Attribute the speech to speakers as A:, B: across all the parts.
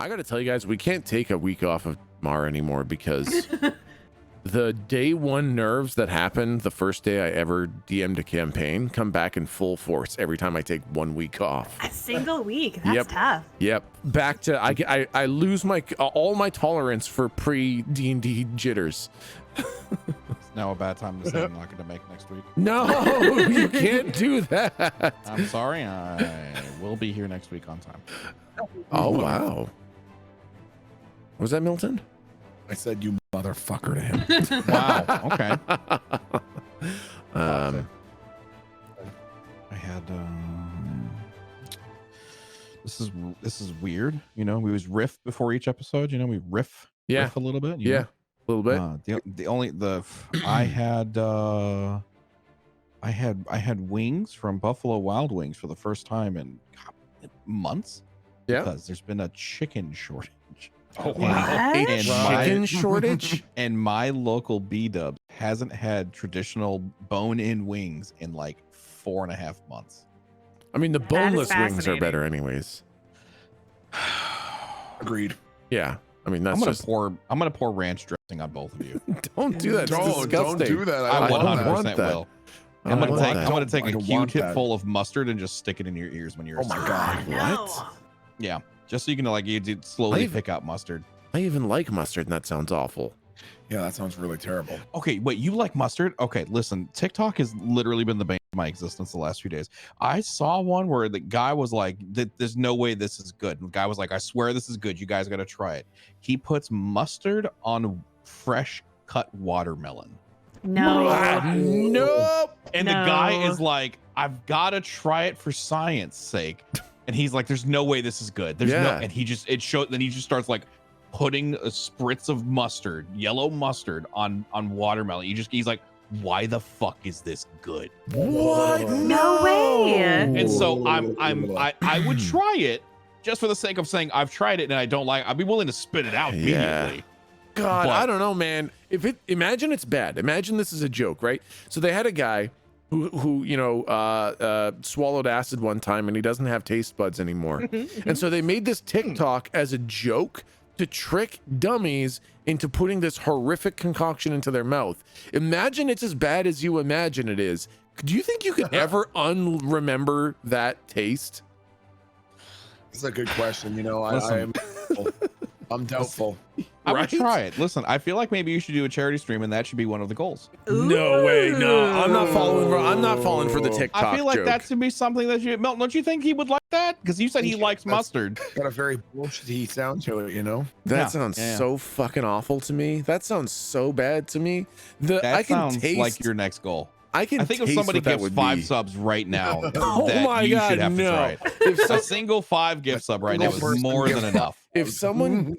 A: I got to tell you guys, we can't take a week off of Mar anymore because the day one nerves that happened the first day I ever DM'd a campaign come back in full force every time I take 1 week off.
B: A single week. That's tough.
A: Yep. Back to I lose my all my tolerance for pre D&D jitters.
C: It's now a bad time to say I'm not going to make next week.
A: No, you can't do that.
C: I'm sorry. I will be here next week on time.
A: Oh wow. Was that Milton?
D: I said you motherfucker to him.
C: Wow. Okay. I had this is weird. You know, we was riff before each episode. You know, we riff a little bit.
A: Yeah, a little bit.
C: I had wings from Buffalo Wild Wings for the first time in months.
A: Yeah,
C: because there's been a chicken shortage.
A: Oh wow! A chicken shortage,
C: and my local B-Dubs hasn't had traditional bone-in wings in like 4.5 months.
A: I mean, the boneless wings are better, anyways.
D: Agreed.
A: Yeah, I mean, that's
C: I'm gonna pour ranch dressing on both of you.
A: Don't do that.
D: Don't do that.
C: I 100% will. I'm gonna take a Q-tip full of mustard and just stick it in your ears when you're.
D: Oh my god!
A: What?
C: Yeah, just so you can you slowly pick out mustard.
A: I even like mustard, and that sounds awful.
D: Yeah, that sounds really terrible.
C: Okay, wait, you like mustard? Okay, listen, TikTok has literally been the bane of my existence the last few days. I saw one where the guy was like, "There's no way this is good." And the guy was like, "I swear this is good. You guys got to try it." He puts mustard on fresh cut watermelon.
B: No.
A: Nope.
C: And the guy is like, "I've got to try it for science sake." And he's like, "There's no way this is good. There's no." And he just then he just starts like putting a spritz of mustard, yellow mustard on watermelon. He's like, "Why the fuck is this good?"
A: What?
B: No way.
C: And so I would try it just for the sake of saying I've tried it and I don't like. I'd be willing to spit it out immediately.
A: God, I don't know, man. Imagine it's bad. Imagine this is a joke, right? So they had a guy who swallowed acid one time and he doesn't have taste buds anymore. And so they made this TikTok as a joke to trick dummies into putting this horrific concoction into their mouth. Imagine it's as bad as you imagine it is. Do you think you could ever remember that taste?
D: It's a good question. You know, I'm doubtful.
C: I would try it. Listen, I feel like maybe you should do a charity stream, and that should be one of the goals.
A: No way, no. I'm not falling for the TikTok
C: I feel like
A: joke.
C: that should be something that Milton, don't you think he would like that? Because you said he likes mustard.
D: Got a very bullshitty sound to it, you know.
A: That sounds so fucking awful to me. That sounds so bad to me.
C: That sounds like your next goal.
A: I think
C: if somebody gives 5 subs right now,
A: oh my
C: you
A: God,
C: should have to try it. A single 5 gift sub right now is more than enough.
A: If someone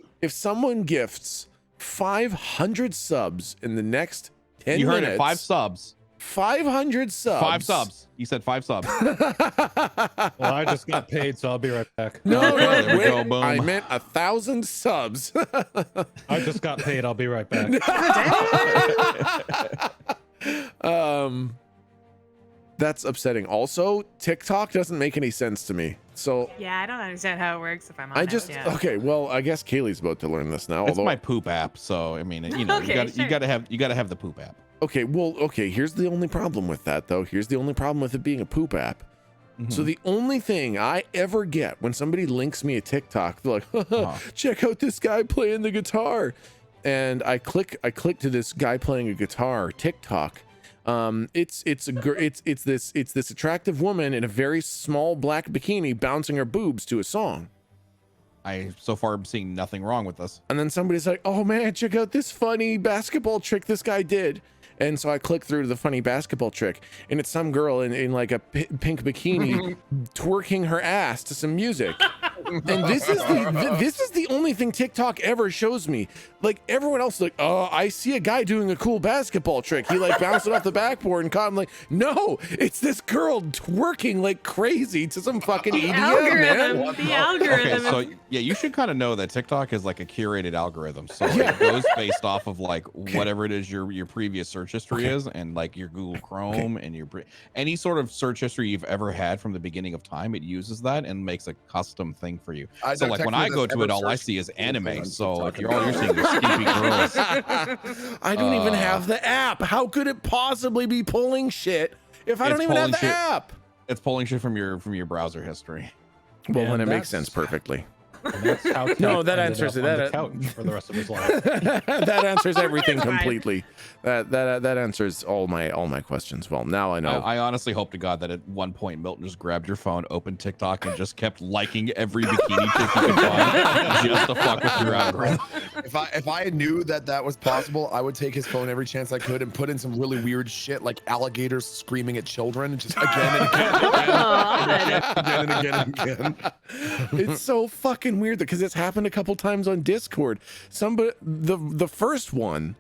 A: gifts 500 subs in the next 10 minutes.
C: You heard it, 5 subs.
A: 500 subs.
C: 5 subs. You said 5 subs.
E: Well, I just got paid, so I'll be right back.
A: No,
C: there we go, boom.
A: I meant 1,000 subs.
E: I just got paid. I'll be right back.
A: That's upsetting. Also, TikTok doesn't make any sense to me. So
B: yeah, I don't understand how it works. If I'm honest,
A: okay. Well, I guess Kaylee's about to learn this now.
C: It's my poop app, so I mean, you know,
B: Okay,
C: you gotta have the poop app.
A: Okay, well, here's the only problem with that, though. Here's the only problem with it being a poop app. So the only thing I ever get when somebody links me a TikTok, they're like, check out this guy playing the guitar. And I click to this guy playing a guitar TikTok. It's this attractive woman in a very small black bikini bouncing her boobs to a song.
C: I so far am seeing nothing wrong with this.
A: And then somebody's like, oh man, check out this funny basketball trick this guy did. And so I click through to the funny basketball trick, and it's some girl in like a pink bikini twerking her ass to some music. And this is the only thing TikTok ever shows me. Like everyone else, like, oh, I see a guy doing a cool basketball trick. He like bounced it off the backboard and caught him. Like, no, it's this girl twerking like crazy to some fucking EDM, man.
B: The algorithm.
C: Okay, so yeah, you should kind of know that TikTok is like a curated algorithm. So it goes based off of like whatever it is your previous search history is, and like your Google Chrome and your any sort of search history you've ever had from the beginning of time. It uses that and makes a custom thing for you.
D: I
C: So
D: don't
C: like when
D: Techsmith
C: I go
D: has
C: to
D: ever
C: it, all I
D: searched
C: see is
D: anything
C: anime.
D: on
C: So if
D: TikTok
C: you're all you're seeing is skimpy girls.
A: I don't even have the app. How could it possibly be pulling shit if I don't
C: It's
A: even have
C: pulling
A: the
C: shit.
A: app?
C: It's pulling shit from your browser history.
A: Well, then
E: And
A: it makes
E: that's-
A: sense perfectly.
E: And that's how
A: No,
E: Tech
A: that
E: ended
A: answers
E: up
A: it.
E: on the
A: That-
E: couch for the rest of his life.
A: That answers everything
B: Fine.
A: completely. That answers all my questions. Well, now I know.
C: I honestly hope to God that at one point Milton just grabbed your phone, opened TikTok, and just kept liking every bikini chick he could find just to fuck with your algorithm.
D: If I knew that was possible, I would take his phone every chance I could and put in some really weird shit like alligators screaming at children, just again and again, again and again and again.
A: It's so fucking weird because it's happened a couple times on Discord. Somebody, the first one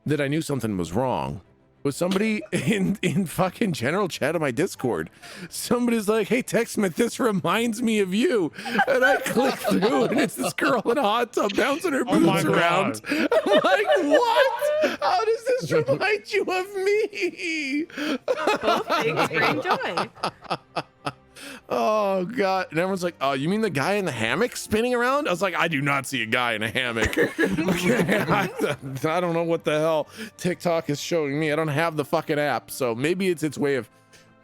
A: that I knew something was wrong was somebody in fucking general chat on my Discord. Somebody's like, "Hey, Techsmith, this reminds me of you," and I click through, and it's this girl in a hot tub bouncing her
E: Oh my
A: boobs around. I'm like, "What? How does this remind you of me?"
B: Both things bring joy.
A: Oh god. And everyone's like, "Oh, you mean the guy in the hammock spinning around?" I was like, "I do not see a guy in a hammock." I don't know what the hell TikTok is showing me. I don't have the fucking app. So maybe it's its way of,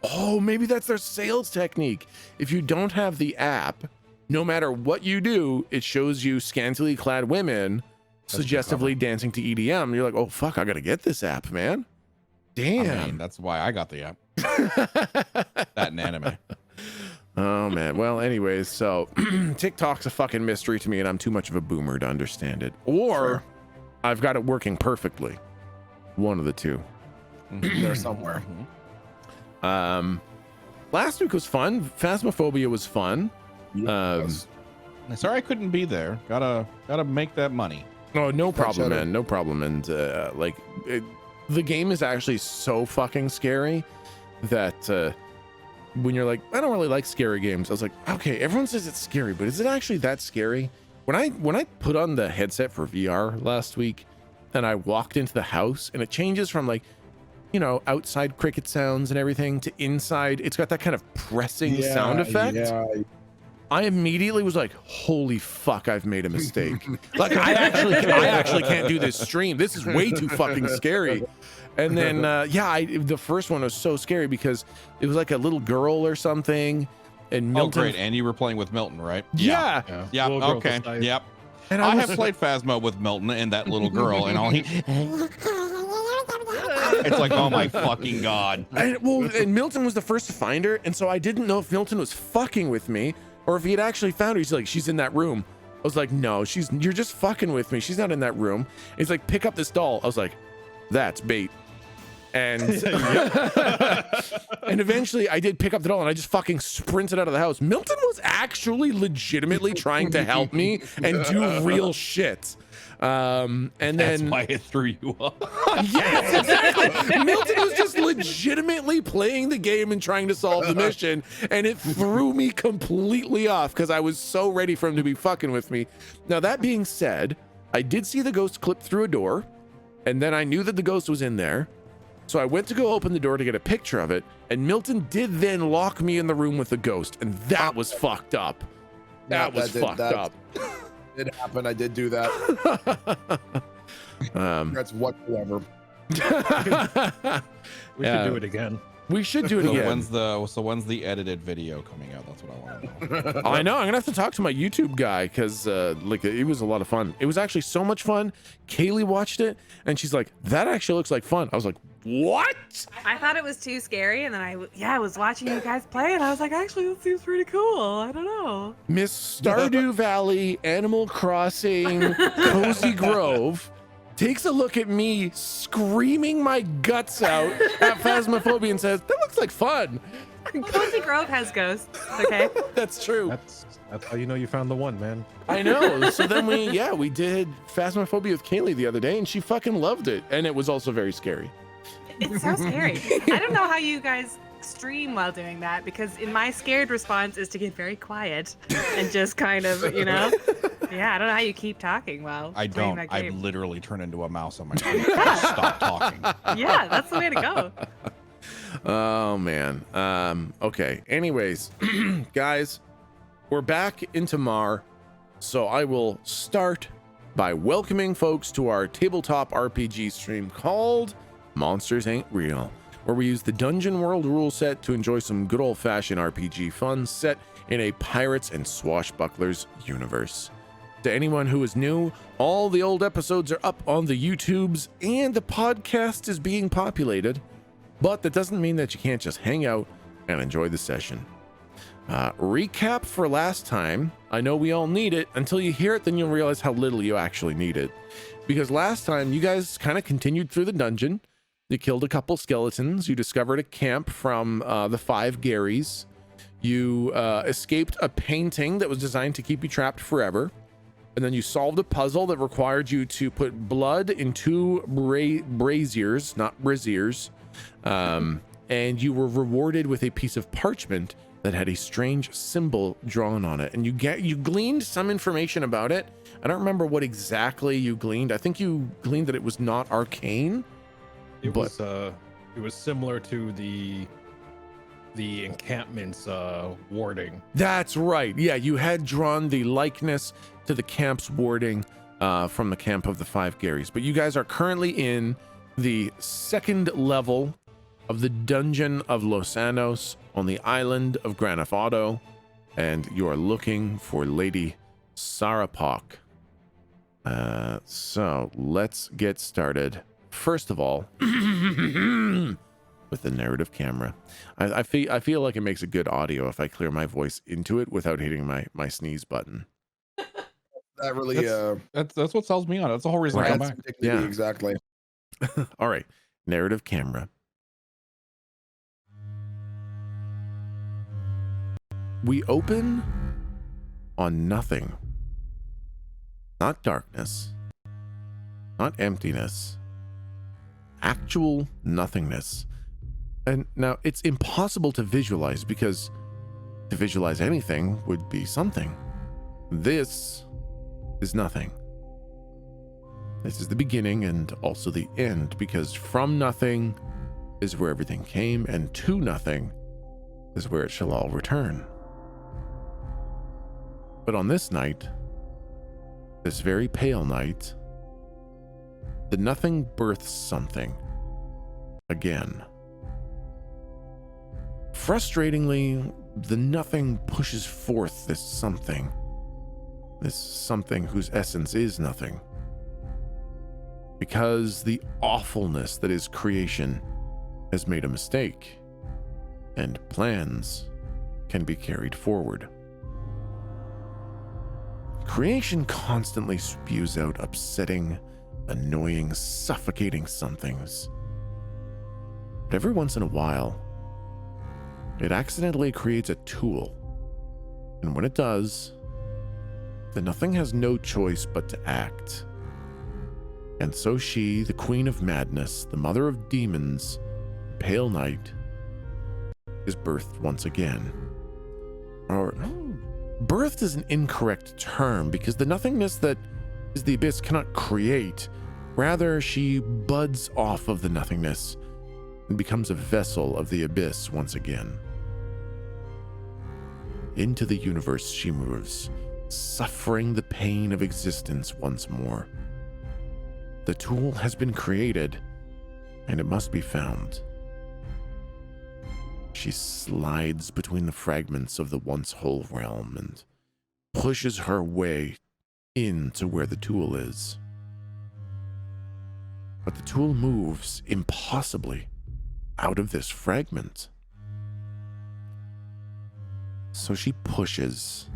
A: oh, maybe that's their sales technique. If you don't have the app, no matter what you do, it shows you scantily clad women suggestively dancing to EDM. You're like, "Oh fuck, I gotta get this app, man." Damn.
C: I mean, that's why I got the app. That and anime.
A: Oh man. Well, anyways, so TikTok's a fucking mystery to me, and I'm too much of a boomer to understand it. Or I've got it working perfectly. One of the two.
D: There somewhere.
A: Last week was fun. Phasmophobia was fun.
D: Yes.
C: Sorry I couldn't be there. Gotta make that money.
A: Oh, no problem,
D: Shadow.
A: man. No problem. And the game is actually so fucking scary that when you're like, "I don't really like scary games," I was like, okay, everyone says it's scary, but is it actually that scary? When I put on the headset for VR last week and I walked into the house, and it changes from like, you know, outside cricket sounds and everything to inside, it's got that kind of pressing sound effect.
D: Yeah.
A: I immediately was like, "Holy fuck, I've made a mistake." Like I actually can't do this stream. This is way too fucking scary. And then the first one was so scary because it was like a little girl or something, and Milton.
C: Oh, great. And you were playing with Milton, right?
A: Yeah.
C: Yeah.
E: Little girl
C: Okay.
E: beside-
C: Yep.
A: And
C: I
A: was-
C: have played Phasmo with Milton and that little girl, and all he. It's like, oh my fucking god.
A: And Milton was the first to find her, and so I didn't know if Milton was fucking with me or if he had actually found her. He's like, "She's in that room." I was like, "No, you're just fucking with me. She's not in that room." He's like, "Pick up this doll." I was like, "That's bait." And and eventually I did pick up the doll, and I just fucking sprinted out of the house. Milton was actually legitimately trying to help me and do real shit. And
C: That's
A: then
C: why it threw you off.
A: yes, exactly. Milton was just legitimately playing the game and trying to solve the mission, and it threw me completely off because I was so ready for him to be fucking with me. Now, that being said, I did see the ghost clip through a door, and then I knew that the ghost was in there. So I went to go open the door to get a picture of it, and Milton did then lock me in the room with the ghost, and that was fucked up. That was fucked up.
D: Did happen. I did do that. That's whatsoever.
E: We should do it again.
A: We should do it
C: So
A: again.
C: when's the edited video coming out? That's what I want to know.
A: I know. I'm gonna have to talk to my YouTube guy because it was a lot of fun. It was actually so much fun. Kaylee watched it and she's like, "That actually looks like fun." I was like, "What?"
B: I thought it was too scary, and then I was watching you guys play, and I was like, actually, this seems pretty cool. I don't know.
A: Miss Stardew Valley, Animal Crossing, Cozy Grove takes a look at me screaming my guts out at Phasmophobia and says, "That looks like fun."
B: Cozy Grove has ghosts. Okay.
A: That's true.
E: That's how you know you found the one, man.
A: I know. So then we did Phasmophobia with Kaylee the other day, and she fucking loved it. And it was also very scary.
B: It's so scary. I don't know how you guys stream while doing that, because in my scared response is to get very quiet and just kind of, yeah, I don't know how you keep talking while
C: I
B: playing
C: don't.
B: that
C: I
B: game.
C: literally turn into a mouse on my screen. Stop talking.
B: Yeah, that's the way to go.
A: Oh man. Okay. Anyways, guys, we're back into Mar, so I will start by welcoming folks to our tabletop RPG stream called Monsters Ain't Real, where we use the Dungeon World rule set to enjoy some good old-fashioned RPG fun set in a pirates and swashbucklers universe. To anyone who is new, all the old episodes are up on the YouTubes and the podcast is being populated, but that doesn't mean that you can't just hang out and enjoy the session. Recap for last time. I know we all need it. Until you hear it, then you'll realize how little you actually need it. Because last time you guys kind of continued through the dungeon. You killed a couple skeletons. You discovered a camp from the 5 Garys. You escaped a painting that was designed to keep you trapped forever. And then you solved a puzzle that required you to put blood in 2 braziers, not braziers. And you were rewarded with a piece of parchment that had a strange symbol drawn on it, and you gleaned some information about it. I don't remember what exactly you gleaned. I think you gleaned that it was not arcane.
E: It was similar to the encampment's warding.
A: That's right. Yeah, you had drawn the likeness to the camp's warding from the camp of the 5 Garys. But you guys are currently in the 2nd level of the Dungeon of Los Annos on the island of Granifado, and you are looking for Lady Sarapok. So let's get started. First of all, with the narrative camera. I feel like it makes a good audio if I clear my voice into it without hitting my sneeze button.
D: That really
C: that's what sells me on. That's the whole reason I come back.
A: Yeah,
D: exactly.
A: All right, narrative camera. We open on nothing. Not darkness. Not emptiness. Actual nothingness. And now it's impossible to visualize, because to visualize anything would be something. This is nothing. This is the beginning and also the end, because from nothing is where everything came, and to nothing is where it shall all return. But on this night, this very pale night, the nothing births something again. Frustratingly, the nothing pushes forth this something whose essence is nothing. Because the awfulness that is creation has made a mistake, and plans can be carried forward. Creation constantly spews out upsetting, annoying, suffocating somethings. But every once in a while, it accidentally creates a tool. And when it does, the nothing has no choice but to act. And so she, the queen of madness, the mother of demons, pale night, is birthed once again. Or birthed is an incorrect term, because the nothingness that is the abyss cannot create. Rather, she buds off of the nothingness and becomes a vessel of the abyss once again. Into the universe she moves, suffering the pain of existence once more. The tool has been created, and it must be found. She slides between the fragments of the once whole realm and pushes her way into where the tool is. But the tool moves impossibly out of this fragment. So she pushes,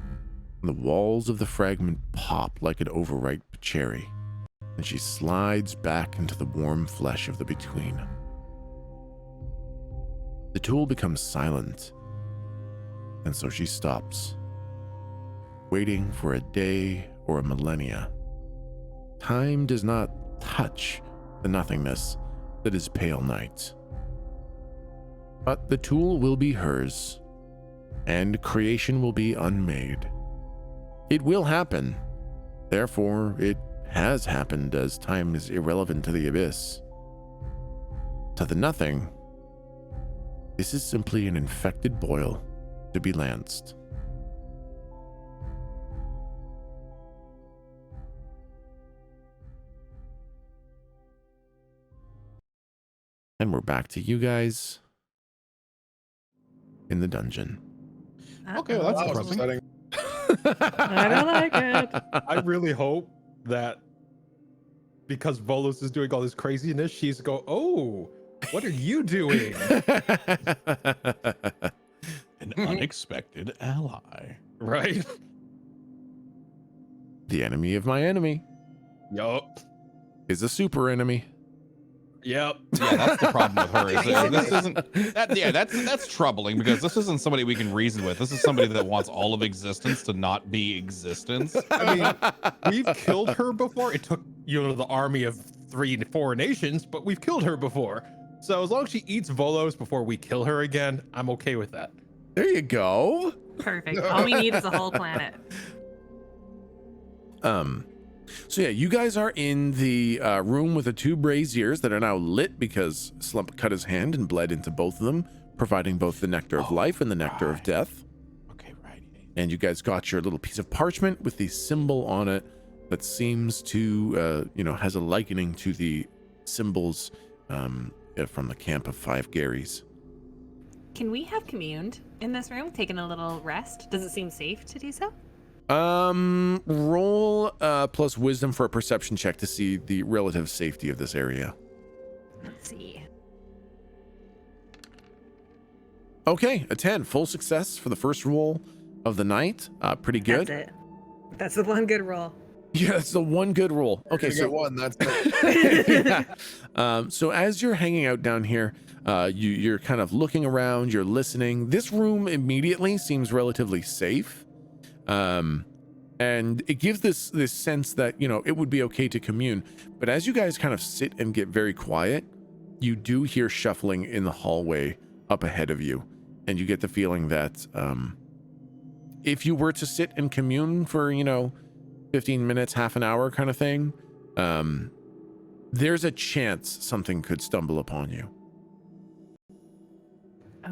A: and the walls of the fragment pop like an overripe cherry, and she slides back into the warm flesh of the between. The tool becomes silent, and so she stops, waiting for a day or a millennia. Time does not touch the nothingness that is pale night. But the tool will be hers, and creation will be unmade. It will happen. Therefore, it has happened, as time is irrelevant to the abyss. To the nothing, this is simply an infected boil to be lanced. And we're back to you guys in the dungeon.
C: Okay, well, that's
D: That was
C: depressing.
D: upsetting.
B: I don't like it.
E: I really hope that because Volos is doing all this craziness, she's go, oh, what are you doing?
C: An unexpected ally.
E: Right?
A: The enemy of my enemy
E: Yup.
A: is a super enemy.
E: Yep.
C: Yeah, that's the problem with her. Is that this isn't that? Yeah, that's troubling because this isn't somebody we can reason with. This is somebody that wants all of existence to not be existence.
E: I mean, we've killed her before. It took, the army of 3 to 4 nations, but we've killed her before. So as long as she eats Volos before we kill her again, I'm okay with that.
A: There you go.
B: Perfect. All we need is a whole planet.
A: So yeah, you guys are in the room with the 2 braziers that are now lit because Slump cut his hand and bled into both of them, providing both the nectar of life and the nectar of death.
C: Okay, right.
A: And you guys got your little piece of parchment with the symbol on it that seems to, has a likening to the symbols from the camp of 5 Garys.
B: Can we have communed in this room, taking a little rest? Does it seem safe to do so?
A: Roll plus wisdom for a perception check to see the relative safety of this area.
B: Let's see.
A: Okay, a 10, full success for the first roll of the night. Pretty good.
B: That's it. That's the one good roll.
A: Yeah, that's the one good roll. Okay,
D: You
A: so
D: get one. That's it.
A: yeah. So as you're hanging out down here, you're kind of looking around, you're listening. This room immediately seems relatively safe. And it gives this sense that, it would be okay to commune. But as you guys kind of sit and get very quiet, you do hear shuffling in the hallway up ahead of you. And you get the feeling that if you were to sit and commune for, 15 minutes, half an hour kind of thing, there's a chance something could stumble upon you.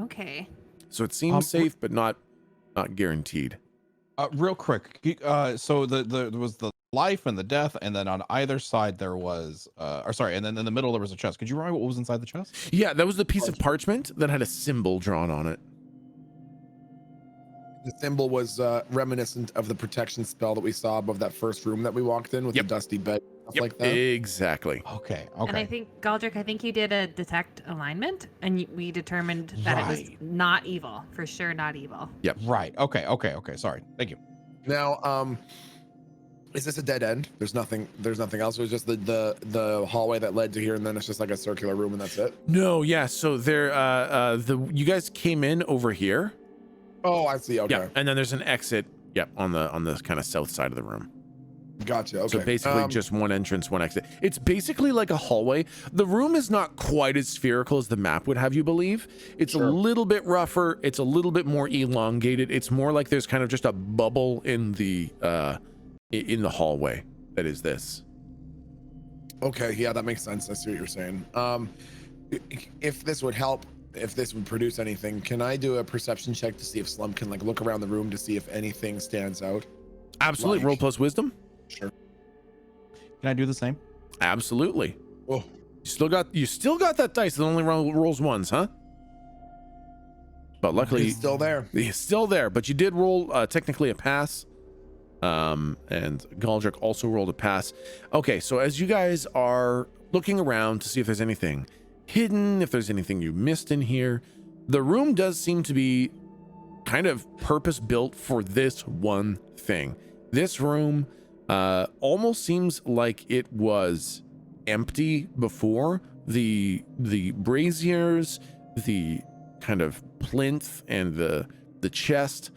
B: Okay.
A: So it seems safe, but not guaranteed.
C: Real quick, so there was the life and the death, and then on either side there was, and then in the middle there was a chest. Could you remember what was inside the chest?
A: Yeah, that was the piece of parchment that had a symbol drawn on it.
D: The symbol was reminiscent of the protection spell that we saw above that first room that we walked in with the dusty bed, stuff like that.
A: Exactly.
C: Okay.
B: And I think, Galdric, you did a detect alignment, and we determined that it was not evil. For sure, not evil.
A: Yep.
C: Right. Okay. Sorry. Thank you.
D: Now, is this a dead end? There's nothing else. It was just the hallway that led to here, and then it's just like a circular room, and that's it.
A: No, yeah. So there, you guys came in over here.
D: Oh, I see. Okay.
A: Yeah, and then there's an exit. Yep, on the kind of south side of the room.
D: Gotcha. Okay.
A: So basically, just one entrance, one exit. It's basically like a hallway. The room is not quite as spherical as the map would have you believe. It's a little bit rougher. It's a little bit more elongated. It's more like there's kind of just a bubble in the hallway that is this.
D: Okay. Yeah, that makes sense. I see what you're saying. If this would help, if this would produce anything, can I do a perception check to see if Slump can look around the room to see if anything stands out?
A: Absolutely. Roll plus wisdom.
D: Sure.
C: Can I do the same?
A: Absolutely.
D: Oh,
A: You still got that dice that only rolls ones, huh? But luckily,
D: he's still there.
A: He's still there. But you did roll technically a pass. And Galdric also rolled a pass. Okay, so as you guys are looking around to see if there's anything hidden, if there's anything you missed in here, the room does seem to be kind of purpose built for this one thing. This room almost seems like it was empty before. The braziers, the kind of plinth, and the chest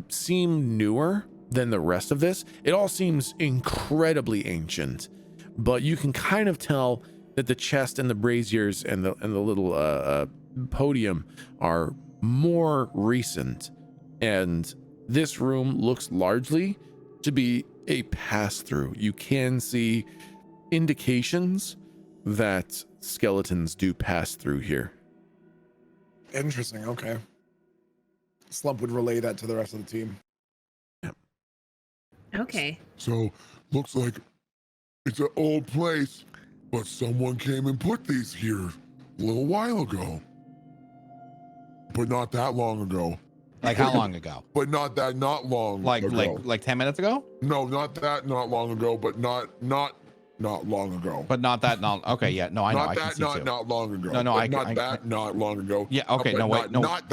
A: seem newer than the rest of this. It all seems incredibly ancient, but you can kind of tell that the chest and the braziers and the little podium are more recent, and this room looks largely to be a pass-through. You can see indications that skeletons do pass through here.
D: Interesting. Okay. Slump would relay that to the rest of the team.
B: Okay.
F: So, looks like it's an old place, but someone came and put these here. A little while ago. But not that long ago.
C: Like how long ago?
F: But not long ago.
C: Like 10 minutes ago?
F: No, not long ago, but not long ago.
C: But not that long. Okay, yeah. No, I know. I can see too.
F: Not long ago.
C: No,
F: but not long ago.
C: Yeah, okay, no, wait, no.
F: Not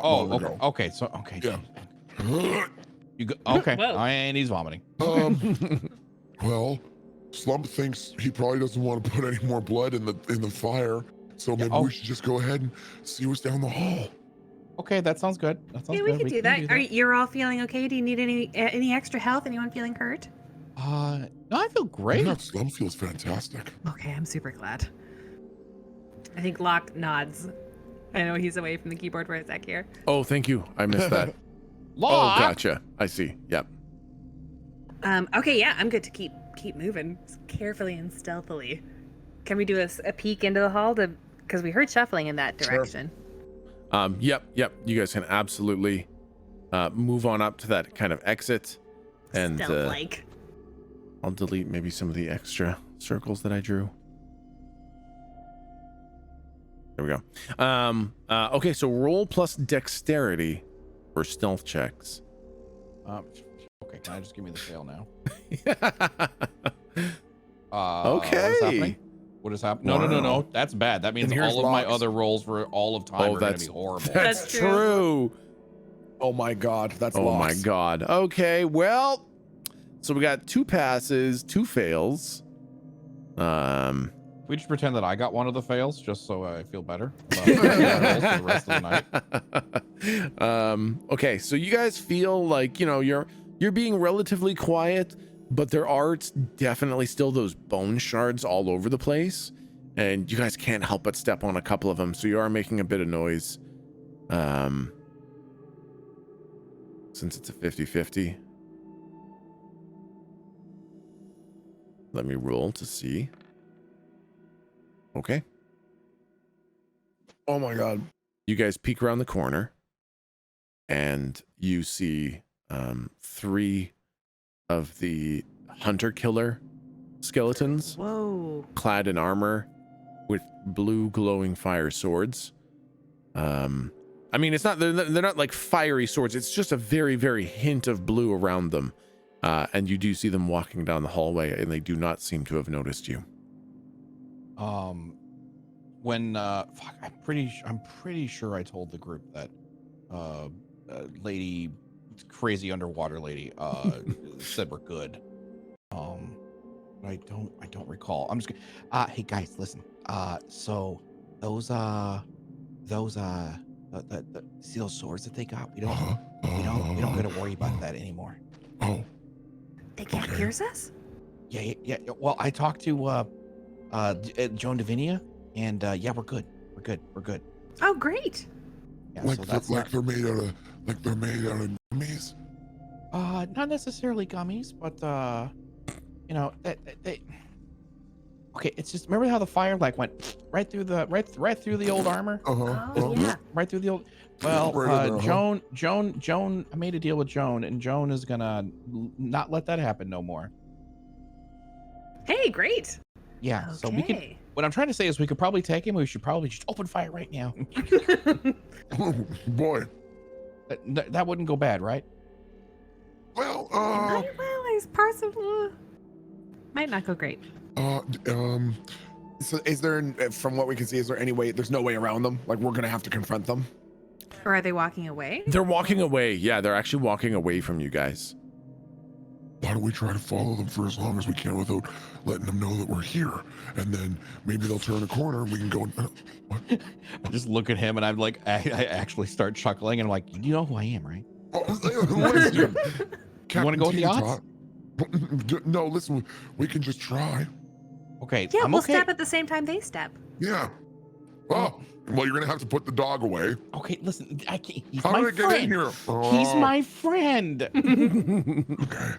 F: long ago.
C: Okay, so okay.
F: Yeah.
C: You go, okay.
B: Whoa.
C: And he's vomiting.
F: Well, Slump thinks he probably doesn't want to put any more blood in the fire, so maybe we should just go ahead and see what's down the hall.
C: Okay, that sounds good.
B: Yeah, we could do that. You're all feeling okay? Do you need any extra health? Anyone feeling hurt?
C: No, I feel great.
F: Yeah, Slump feels fantastic.
B: Okay, I'm super glad. I think Locke nods. I know he's away from the keyboard for a sec here.
A: Oh, thank you. I missed that.
C: Locke!
A: Oh, gotcha. I see. Yep.
B: Okay, yeah, I'm good to keep moving carefully and stealthily. Can we do a peek into the hall because we heard shuffling in that direction?
A: Yep. You guys can absolutely move on up to that kind of exit, and
B: Stealth-like.
A: I'll delete maybe some of the extra circles that I drew. There we go. Okay, so roll plus dexterity for stealth checks.
C: Okay, can I just give me the fail now?
A: Okay.
C: What is happening? What is happening? No. That's bad. That means
D: And here's
C: all of my
D: Locke's.
C: other rolls for all of time are going to be horrible.
A: That's
B: That's
A: true.
D: Oh my God, that's
A: Oh my
D: Locke's.
A: God. Okay, well, so we got 2 passes, 2 fails.
C: We just pretend that I got one of the fails just so I feel better about the rest of the night.
A: Okay, so you guys feel like, you're being relatively quiet, but there are definitely still those bone shards all over the place, and you guys can't help but step on a couple of them, so you are making a bit of noise. Since it's a 50-50. Let me roll to see. Okay.
D: Oh my God.
A: You guys peek around the corner and you see 3 of the hunter killer skeletons
B: Whoa.
A: clad in armor with blue glowing fire swords. I mean, they're not like fiery swords. It's just a very, very hint of blue around them. And you do see them walking down the hallway, and they do not seem to have noticed you.
C: I'm pretty sure I told the group that lady, crazy underwater lady, said we're good. But I don't recall. I'm just gonna, hey guys, listen. So those see those swords that they got? We don't gotta worry about that anymore.
F: Oh.
B: They can't pierce us?
C: Yeah. Well, I talked to Joan Davinia, and yeah, we're good. We're good.
B: Oh, great.
C: Yeah,
F: Like
C: so that's
F: they're made out of gummies.
C: not necessarily gummies, but they. Okay, it's just, remember how the fire like went right through the old armor?
B: Oh, yeah.
C: Right through the old. Well,
F: Right in there,
C: Joan. I made a deal with Joan, and Joan is gonna not let that happen no more.
B: Hey, great.
C: Yeah. So we could.
B: Okay.
C: What I'm trying to say is we could probably take him. We should probably just open fire right now.
F: Oh boy.
C: That wouldn't go bad, right?
F: Well,
B: Well, there's parts of might not go great.
D: So is there, from what we can see, is there any way, there's no way around them? Like we're going to have to confront them?
B: Or are they walking away?
A: They're walking away. Yeah, they're actually walking away from you guys.
F: why don't we try to follow them for as long as we can without letting them know that we're here? And then maybe they'll turn a corner and we can go. What?
C: I just look at him and I'm like, I actually start chuckling and I'm like, you know who I am, right?
F: Listen,
C: You want to go with the odds?
F: No, listen, we can just try.
C: Okay.
B: Yeah,
C: I'm
B: we'll
C: okay.
B: step at the same time they step.
F: Yeah. Oh, well, you're gonna have to put the dog away.
C: Okay, listen, I can't. He's
F: How
C: my
F: did it get in
C: friend.
F: here?
C: He's my friend.
F: Okay,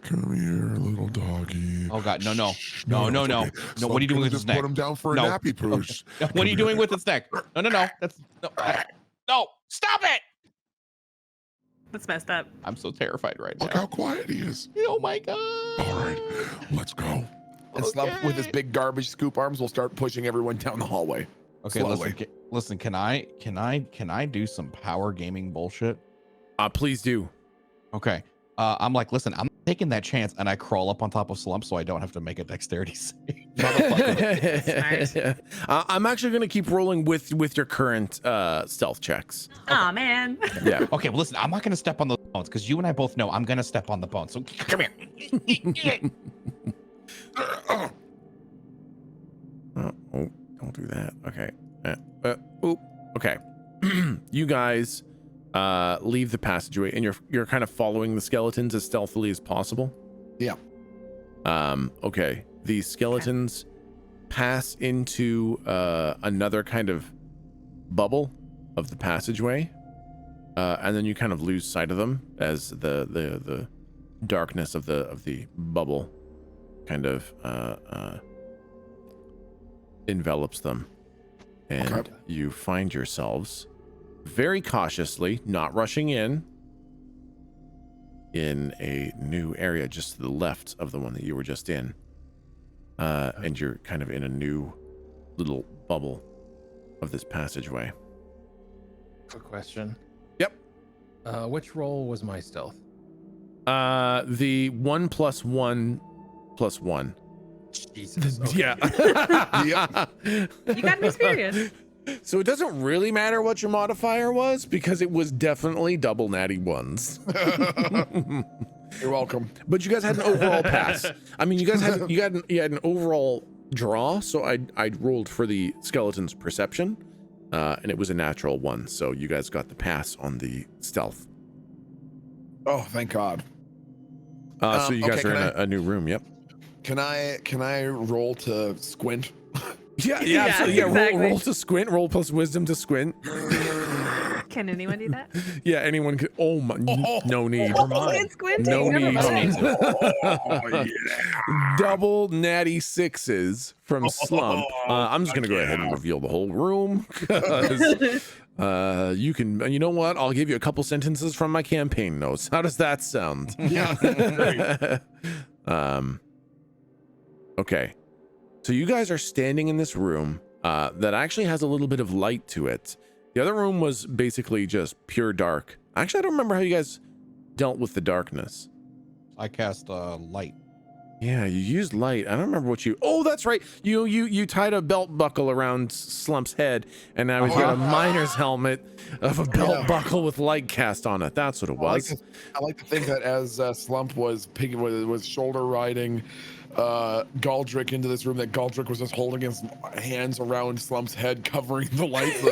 F: come here, little doggy.
C: Oh God, no.
F: Shh,
C: No.
F: it's okay.
C: No, what are you doing with his
F: just
C: neck?
F: Put him down for
C: No.
F: a nappy pooch.
C: No, what are you doing with its neck? No. That's no. Stop it!
B: That's messed up.
C: I'm so terrified right
F: Look
C: now.
F: how quiet he is.
C: Oh my God.
F: All right, let's go.
D: And Slump with his big garbage scoop arms will start pushing everyone down the hallway.
C: Okay,
D: Slowly.
C: listen. Can I do some power gaming bullshit?
A: Please do.
C: Okay. I'm like, listen, I'm taking that chance, and I crawl up on top of Slump so I don't have to make a dexterity save.
B: Smart.
A: I'm actually going to keep rolling with your current stealth checks.
B: Oh man.
A: Yeah.
C: Okay, well, listen, I'm not going to step on those bones because you and I both know I'm going to step on the bones. So come here.
A: Oh, don't do that. Okay. Okay. You guys leave the passageway, and you're kind of following the skeletons as stealthily as possible.
D: Yeah.
A: Okay. The skeletons pass into another kind of bubble of the passageway, and then you kind of lose sight of them as the darkness of the bubble kind of envelops them, and you find yourselves very cautiously, not rushing in a new area just to the left of the one that you were just in, and you're kind of in a new little bubble of this passageway.
E: Quick question.
A: Yep.
E: Which roll was my stealth?
A: The 1 + 1 + 1.
E: Jesus. Okay.
A: Yeah.
B: You got an experience.
A: So it doesn't really matter what your modifier was because it was definitely double natty ones.
D: You're welcome.
A: But you guys had an overall pass. I mean, you had an overall draw. So I rolled for the skeleton's perception, and it was a natural 1. So you guys got the pass on the stealth.
D: Oh, thank God.
A: So you guys are in a new room. Yep.
D: Can I roll to squint?
A: Yeah.
B: Exactly.
A: Roll to squint. Roll plus wisdom to squint.
B: Can anyone do that?
A: Yeah, anyone could. Oh my, no need.
B: It's squinting.
A: No
B: Never
A: need.
B: mind.
D: Oh, yeah.
A: Double natty 6s from Slump. I'm just gonna go ahead and reveal the whole room. 'Cause, you can. You know what? I'll give you a couple sentences from my campaign notes. How does that sound?
D: Yeah.
A: Okay. So you guys are standing in this room that actually has a little bit of light to it. The other room was basically just pure dark. Actually, I don't remember how you guys dealt with the darkness.
C: I cast light.
A: Yeah, you used light. I don't remember what you. Oh, that's right. You tied a belt buckle around Slump's head, and now he's got a miner's helmet of a belt buckle with light cast on it. That's what it was.
D: I like to think that as Slump was shoulder riding Galdric into this room, that Galdric was just holding his hands around Slump's head, covering the lights.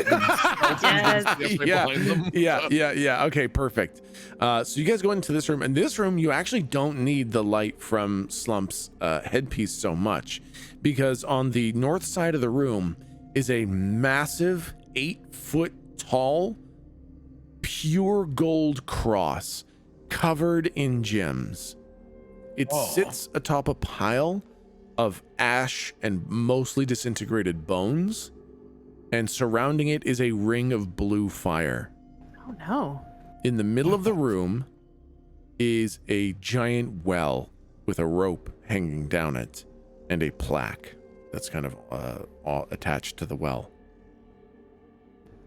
A: Yeah. Okay, perfect. So you guys go into this room, and this room you actually don't need the light from Slump's headpiece so much, because on the north side of the room is a massive 8-foot tall pure gold cross covered in gems. It sits atop a pile of ash and mostly disintegrated bones, and surrounding it is a ring of blue fire.
B: Oh no.
A: In the middle of the room is a giant well with a rope hanging down it and a plaque that's kind of attached to the well.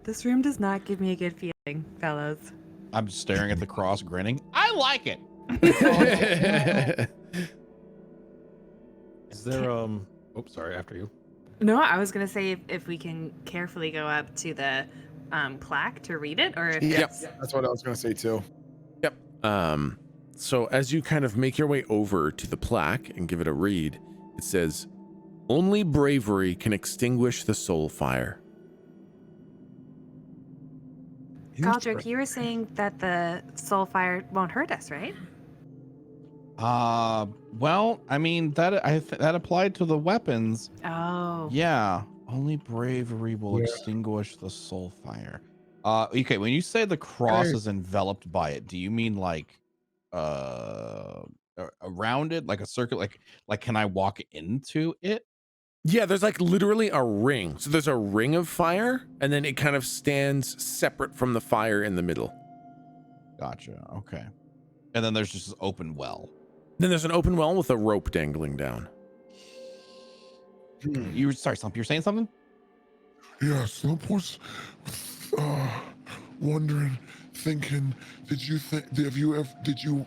B: This room does not give me a good feeling, fellas.
C: I'm staring at the cross, grinning. I like it.
E: Is there oops, sorry, after you.
B: No, I was gonna say if we can carefully go up to the plaque to read it, or if
D: Yes, that's what I was gonna say too.
A: Yep. So as you kind of make your way over to the plaque and give it a read, it says, "Only bravery can extinguish the soul fire."
B: Galdric, you were saying that the soul fire won't hurt us, right?
C: Well, I mean that applied to the weapons.
B: Oh.
C: Yeah, only bravery will extinguish the soul fire. Okay, when you say the cross is enveloped by it, do you mean like around it, like a circle, like can I walk into it?
A: Yeah, there's like literally a ring. So there's a ring of fire, and then it kind of stands separate from the fire in the middle.
C: Gotcha. Okay. And then there's just this open well.
A: Then there's an open well with a rope dangling down.
C: You sorry, Slump, you're saying something?
F: Yeah, Slump was wondering, thinking, did you think, have you ever, did you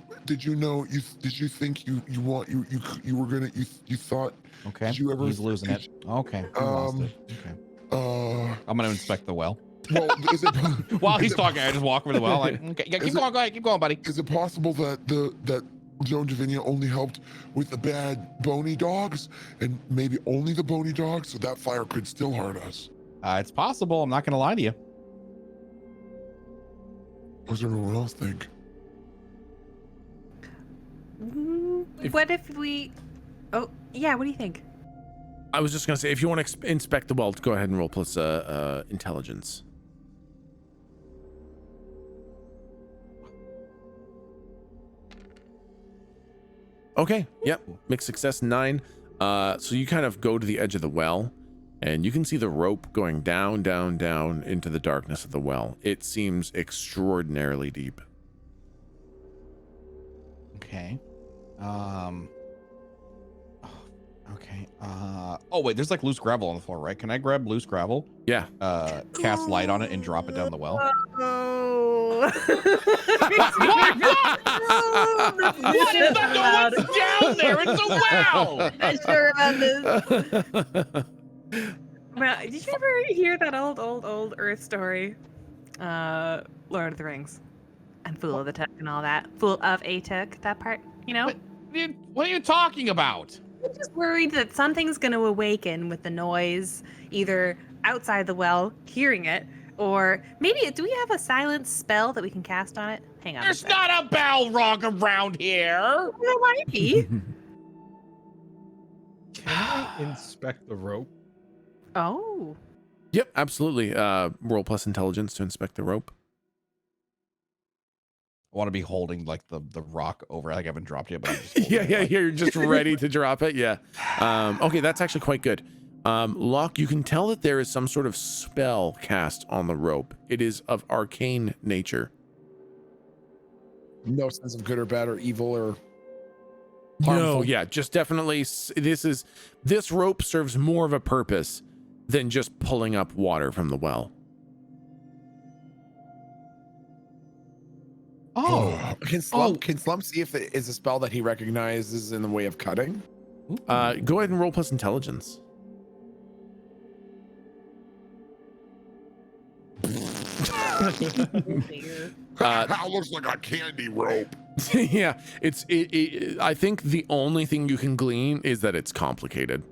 F: know, did you think you were gonna, you thought,
C: Okay.
F: did you ever,
C: He's losing it. Okay. He lost it. Okay. I'm gonna inspect the well.
F: well, is it,
C: While he's talking, I just walk over the well. Like, okay, yeah, keep going. Go ahead. Keep going, buddy.
F: is it possible that that Joan Javinia only helped with the bad bony dogs, and maybe only the bony dogs, so that fire could still hurt us?
C: It's possible. I'm not gonna lie to you.
F: What does everyone else think?
B: What if we? Oh, yeah. What do you think?
A: I was just gonna say, if you want to inspect the well, go ahead and roll plus intelligence. Okay. Yep. Mixed success 9. So you kind of go to the edge of the well, and you can see the rope going down, down, down into the darkness of the well. It seems extraordinarily deep.
C: Okay. Okay. Oh wait, there's like loose gravel on the floor, right? Can I grab loose gravel?
A: Yeah.
C: Cast light on it and drop it down the well.
B: Oh.
C: What is that? No one's down there. It's a well.
B: Not sure about this. Well, did you ever hear that old Earth story? Lord of the Rings, and Fool of the Took and all that. Fool of a Took, that part, you know?
C: What are you talking about?
B: I'm just worried that something's going to awaken with the noise, either outside the well, hearing it, or maybe, do we have a silence spell that we can cast on it? Hang on.
C: There's not a Balrog around here.
B: There might be.
E: Can I inspect the rope?
B: Oh.
A: Yep, absolutely. Roll plus intelligence to inspect the rope.
C: I want to be holding like the rock over. Like I haven't dropped yet, but I'm just
A: Yeah, you're just ready to drop it. Yeah. Okay, that's actually quite good. Locke, you can tell that there is some sort of spell cast on the rope. It is of arcane nature.
D: No sense of good or bad or evil or
A: No,
D: harmful.
A: yeah, just definitely. This rope serves more of a purpose than just pulling up water from the well.
C: Oh.
D: Can Slump see if it is a spell that he recognizes in the way of cutting?
A: Go ahead and roll plus intelligence.
F: That looks like a candy rope.
A: Yeah, I think the only thing you can glean is that it's complicated.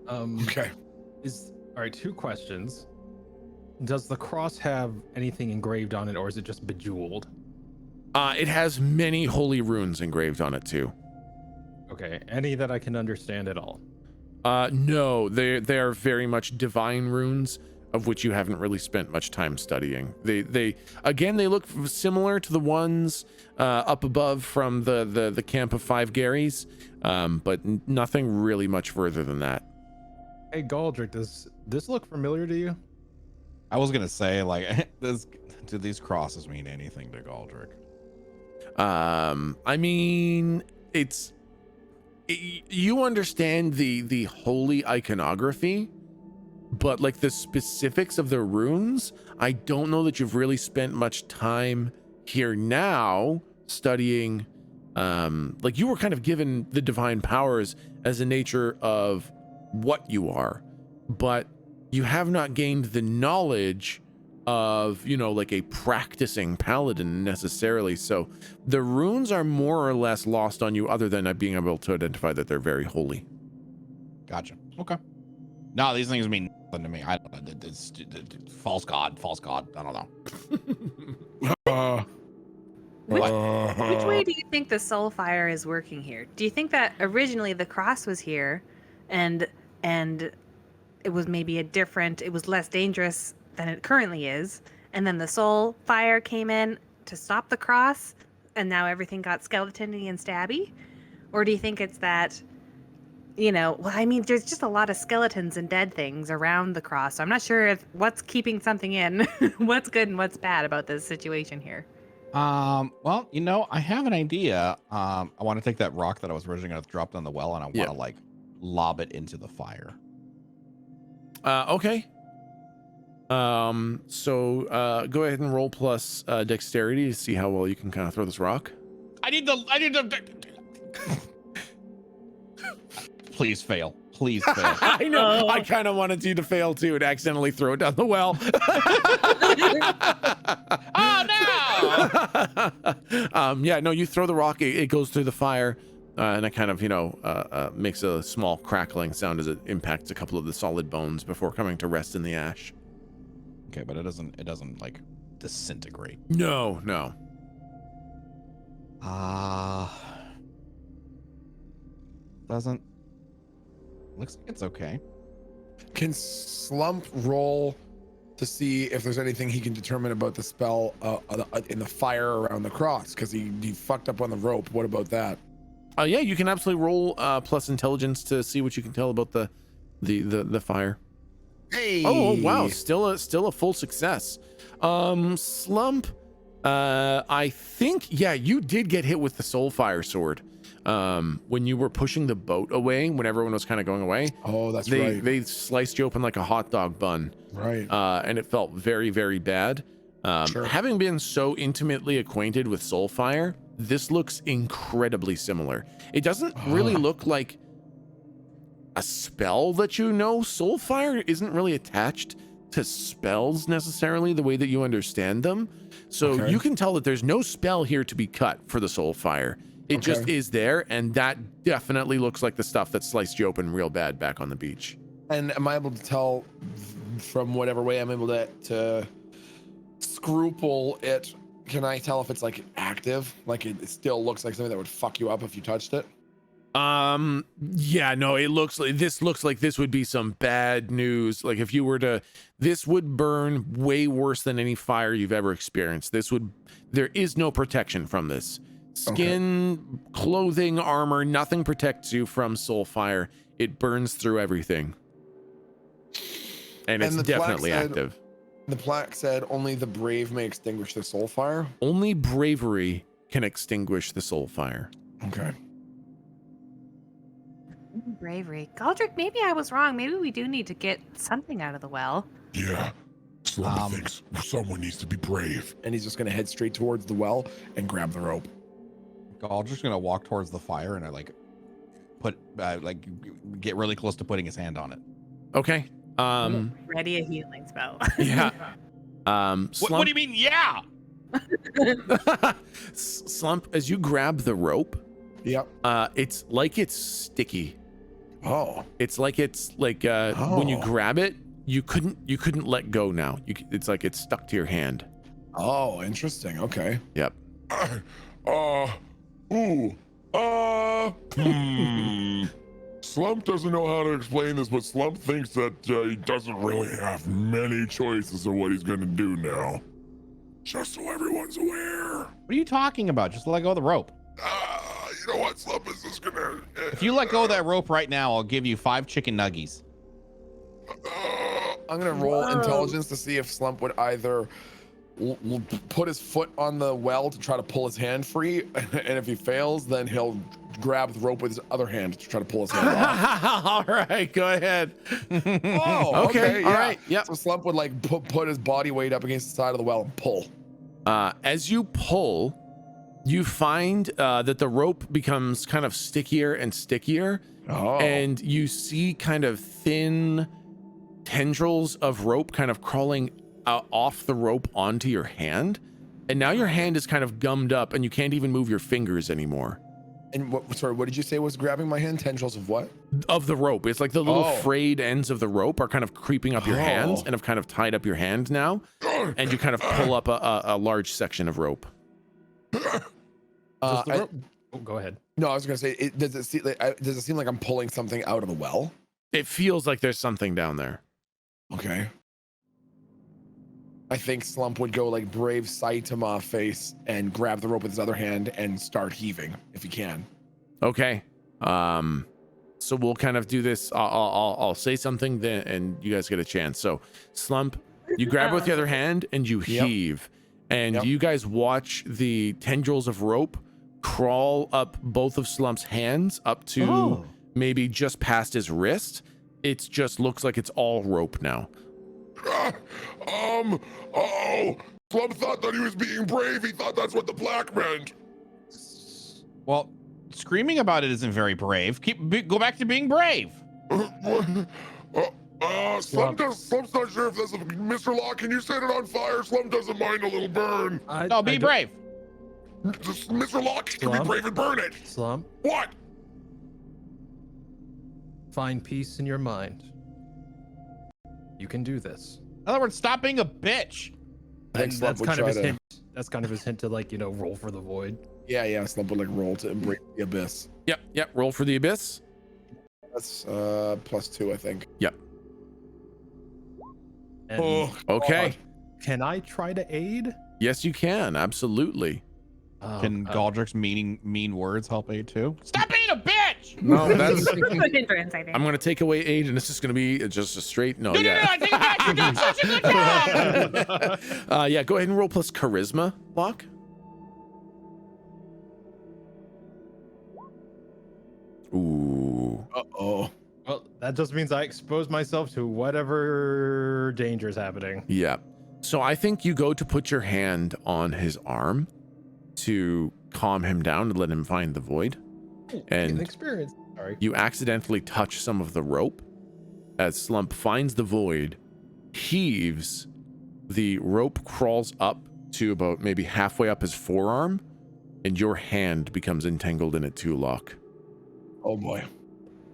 D: Okay.
E: All right, 2 questions. Does the cross have anything engraved on it, or is it just bejeweled?
A: It has many holy runes engraved on it too.
E: Okay, any that I can understand at all?
A: No, they are very much divine runes, of which you haven't really spent much time studying. They look similar to the ones up above from the camp of 5 Garys, but nothing really much further than that.
E: Hey, Galdric, does this look familiar to you?
C: I was gonna say, like, do these crosses mean anything to Galdric?
A: I mean, you understand the holy iconography, but like the specifics of the runes, I don't know that you've really spent much time here now studying. Like, you were kind of given the divine powers as a nature of what you are, but you have not gained the knowledge of, like a practicing paladin necessarily. So the runes are more or less lost on you, other than being able to identify that they're very holy.
C: Gotcha. Okay. No, these things mean nothing to me. I don't know. It's false god. I don't know.
B: Which way do you think the soul fire is working here? Do you think that originally the cross was here, and it was maybe it was less dangerous than it currently is, and then the soul fire came in to stop the cross, and now everything got skeleton-y and stabby? Or do you think it's that, there's just a lot of skeletons and dead things around the cross, so I'm not sure if what's keeping something in, what's good and what's bad about this situation here.
C: Well, I have an idea. I want to take that rock that I was originally going to drop down the well, and I want to lob it into the fire.
A: Okay. So go ahead and roll plus dexterity to see how well you can kind of throw this rock.
C: I need the. Please fail. Please fail.
A: I know. I kind of wanted you to fail too and accidentally throw it down the well.
C: Oh no!
A: Yeah, no, you throw the rock, it goes through the fire, and it kind of, makes a small crackling sound as it impacts a couple of the solid bones before coming to rest in the ash.
C: Okay, but it doesn't like disintegrate.
A: No.
C: Doesn't. Looks like it's okay.
D: Can Slump roll to see if there's anything he can determine about the spell in the fire around the cross? Because he fucked up on the rope. What about that?
A: Yeah, you can absolutely roll plus intelligence to see what you can tell about the fire.
D: Hey!
A: Oh wow, still a full success. Slump, I think you did get hit with the soul fire sword. When you were pushing the boat away, when everyone was kind of going away.
D: Oh, that's right.
A: They sliced you open like a hot dog bun.
D: Right.
A: And it felt very, very bad.
D: Sure.
A: Having been so intimately acquainted with Soulfire, this looks incredibly similar. It doesn't really look like a spell that you know. Soulfire isn't really attached to spells necessarily the way that you understand them. So you can tell that there's no spell here to be cut for the Soulfire. It just is there, and that definitely looks like the stuff that sliced you open real bad back on the beach.
D: And am I able to tell from whatever way I'm able to scruple it? Can I tell if it's like active? Like it still looks like something that would fuck you up if you touched it?
A: Yeah, no, it looks like this would be some bad news. Like if you were to, this would burn way worse than any fire you've ever experienced. There is no protection from this. Skin, clothing, armor, nothing protects you from soul fire. It burns through everything. And it's definitely active.
D: The plaque said only the brave may extinguish the soul fire.
A: Only bravery can extinguish the soul fire.
D: Okay.
B: Bravery. Galdric, maybe I was wrong. Maybe we do need to get something out of the well.
F: Yeah. Slump thinks someone needs to be brave.
D: And he's just going to head straight towards the well and grab the rope.
C: Galdric's gonna walk towards the fire and I get really close to putting his hand on it.
A: Okay.
B: Ready a healing spell.
A: Yeah.
C: What do you mean? Yeah.
A: Slump, as you grab the rope,
D: Yep.
A: it's like it's sticky.
D: Oh.
A: It's like when you grab it, you couldn't let go now. It's like it's stuck to your hand.
D: Oh, interesting. Okay.
A: Yep.
F: Slump doesn't know how to explain this, but Slump thinks that he doesn't really have many choices of what he's gonna do now. Just so everyone's aware.
C: What are you talking about? Just let go of the rope.
F: You know what? Slump is just gonna.
C: If you let go of that rope right now, I'll give you 5 chicken nuggies.
D: I'm gonna roll intelligence to see if Slump would either put his foot on the well to try to pull his hand free, and if he fails, then he'll grab the rope with his other hand to try to pull his hand off.
A: All right, go ahead.
D: Oh, okay.
A: All right. Yep.
D: So Slump would like put his body weight up against the side of the well and pull.
A: As you pull, you find that the rope becomes kind of stickier and stickier, and you see kind of thin tendrils of rope kind of crawling off the rope onto your hand, and now your hand is kind of gummed up and you can't even move your fingers anymore.
D: And what did you say was grabbing my hand? Tendrils of what?
A: Of the rope. It's like the little frayed ends of the rope are kind of creeping up your hands and have kind of tied up your hand now, and you kind of pull up a large section of rope.
E: Go ahead.
D: No, I was gonna say, does it seem like I'm pulling something out of the well?
A: It feels like there's something down there.
D: Okay. I think Slump would go like brave Saitama face and grab the rope with his other hand and start heaving if he can.
A: Okay. So we'll kind of do this. I'll say something then, and you guys get a chance. So Slump, you grab with the other hand and you heave, and you guys watch the tendrils of rope crawl up both of Slump's hands up to maybe just past his wrist. It just looks like it's all rope now.
F: Oh, Slump thought that he was being brave. He thought that's what the plaque meant.
C: Well, screaming about it isn't very brave. Go back to being brave.
F: Slump's not sure if that's Mr. Locke. Can you set it on fire? Slump doesn't mind a little burn.
C: No, be brave.
F: Mr. Locke can be
E: Slump?
F: brave and burn it.
E: Slump,
F: What?
E: find peace in your mind. You can do this.
C: In other words, stop being a bitch.
D: I think
E: And
D: Slump
E: that's
D: would
E: kind of
D: try
E: his
D: to.
E: hint. That's kind of his hint to like, roll for the void.
D: Yeah, Slump would like roll to embrace the abyss.
A: Yep. Roll for the abyss.
D: That's +2, I think.
A: Yep.
E: And
A: Okay.
E: can I try to aid?
A: Yes, you can. Absolutely.
C: Can Galdric's mean words help aid too? Stop being a bitch!
A: No, that's.
B: Good hindrance, I think.
A: I'm gonna take away aid, and it's just gonna be just a straight. No,
C: No,
A: yeah.
C: I take it back. You're doing such a good job.
A: Yeah, go ahead and roll plus charisma, Locke. Ooh.
D: Uh-oh.
E: Well, that just means I expose myself to whatever danger is happening.
A: Yeah. So I think you go to put your hand on his arm to calm him down and let him find the void.
E: An
A: And
E: experience. Sorry.
A: you accidentally touch some of the rope. As Slump finds the void, heaves, the rope crawls up to about maybe halfway up his forearm, and your hand becomes entangled in it too, Locke.
D: Oh boy.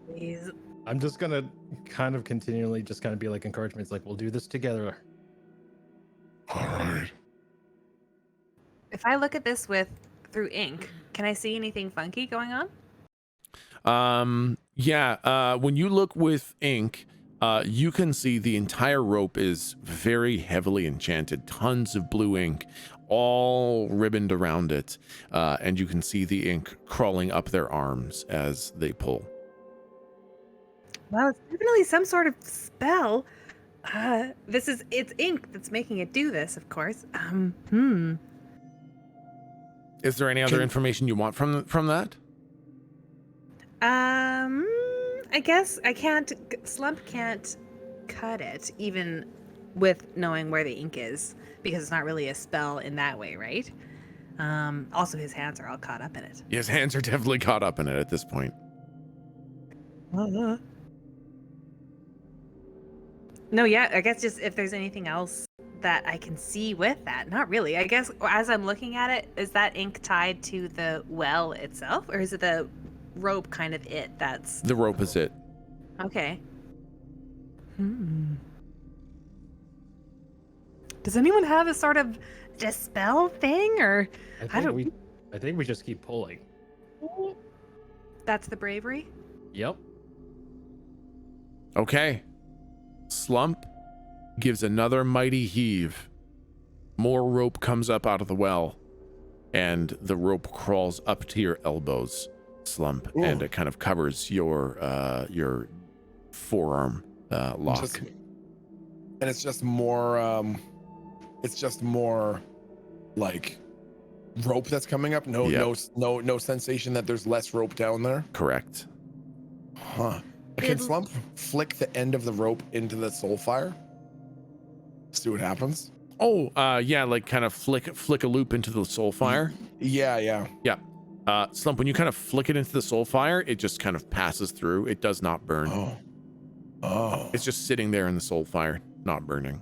B: Please.
E: I'm just gonna kind of continually just kind of be like encouragement. It's like, we'll do this together.
F: All right.
B: If I look at this through ink, can I see anything funky going on?
A: When you look with ink, you can see the entire rope is very heavily enchanted. Tons of blue ink, all ribboned around it, and you can see the ink crawling up their arms as they pull.
B: Well, it's definitely some sort of spell. It's ink that's making it do this, of course.
A: Is there any other information you want from that?
B: I guess Slump can't cut it, even with knowing where the ink is, because it's not really a spell in that way, right? Also, his hands are all caught up in it.
A: His hands are definitely caught up in it at this point.
B: No, yeah, I guess just if there's anything else that I can see with that. Not really. I guess as I'm looking at it, is that ink tied to the well itself, or is it the rope kind of it that's...
A: The rope is it.
B: Okay. Does anyone have a sort of dispel thing, or...
E: I think we just keep pulling.
B: That's the bravery?
E: Yep.
A: Okay. Slump gives another mighty heave. More rope comes up out of the well, and the rope crawls up to your elbows, Slump, and it kind of covers your forearm, Locke.
D: And it's just more like rope that's coming up. No sensation that there's less rope down there.
A: Correct.
D: Huh. Can Slump flick the end of the rope into the soul fire? See what happens.
A: Oh, like kind of flick a loop into the soul fire.
D: Yeah.
A: Slump, when you kind of flick it into the soul fire, it just kind of passes through. It does not burn.
D: Oh.
A: It's just sitting there in the soul fire, not burning.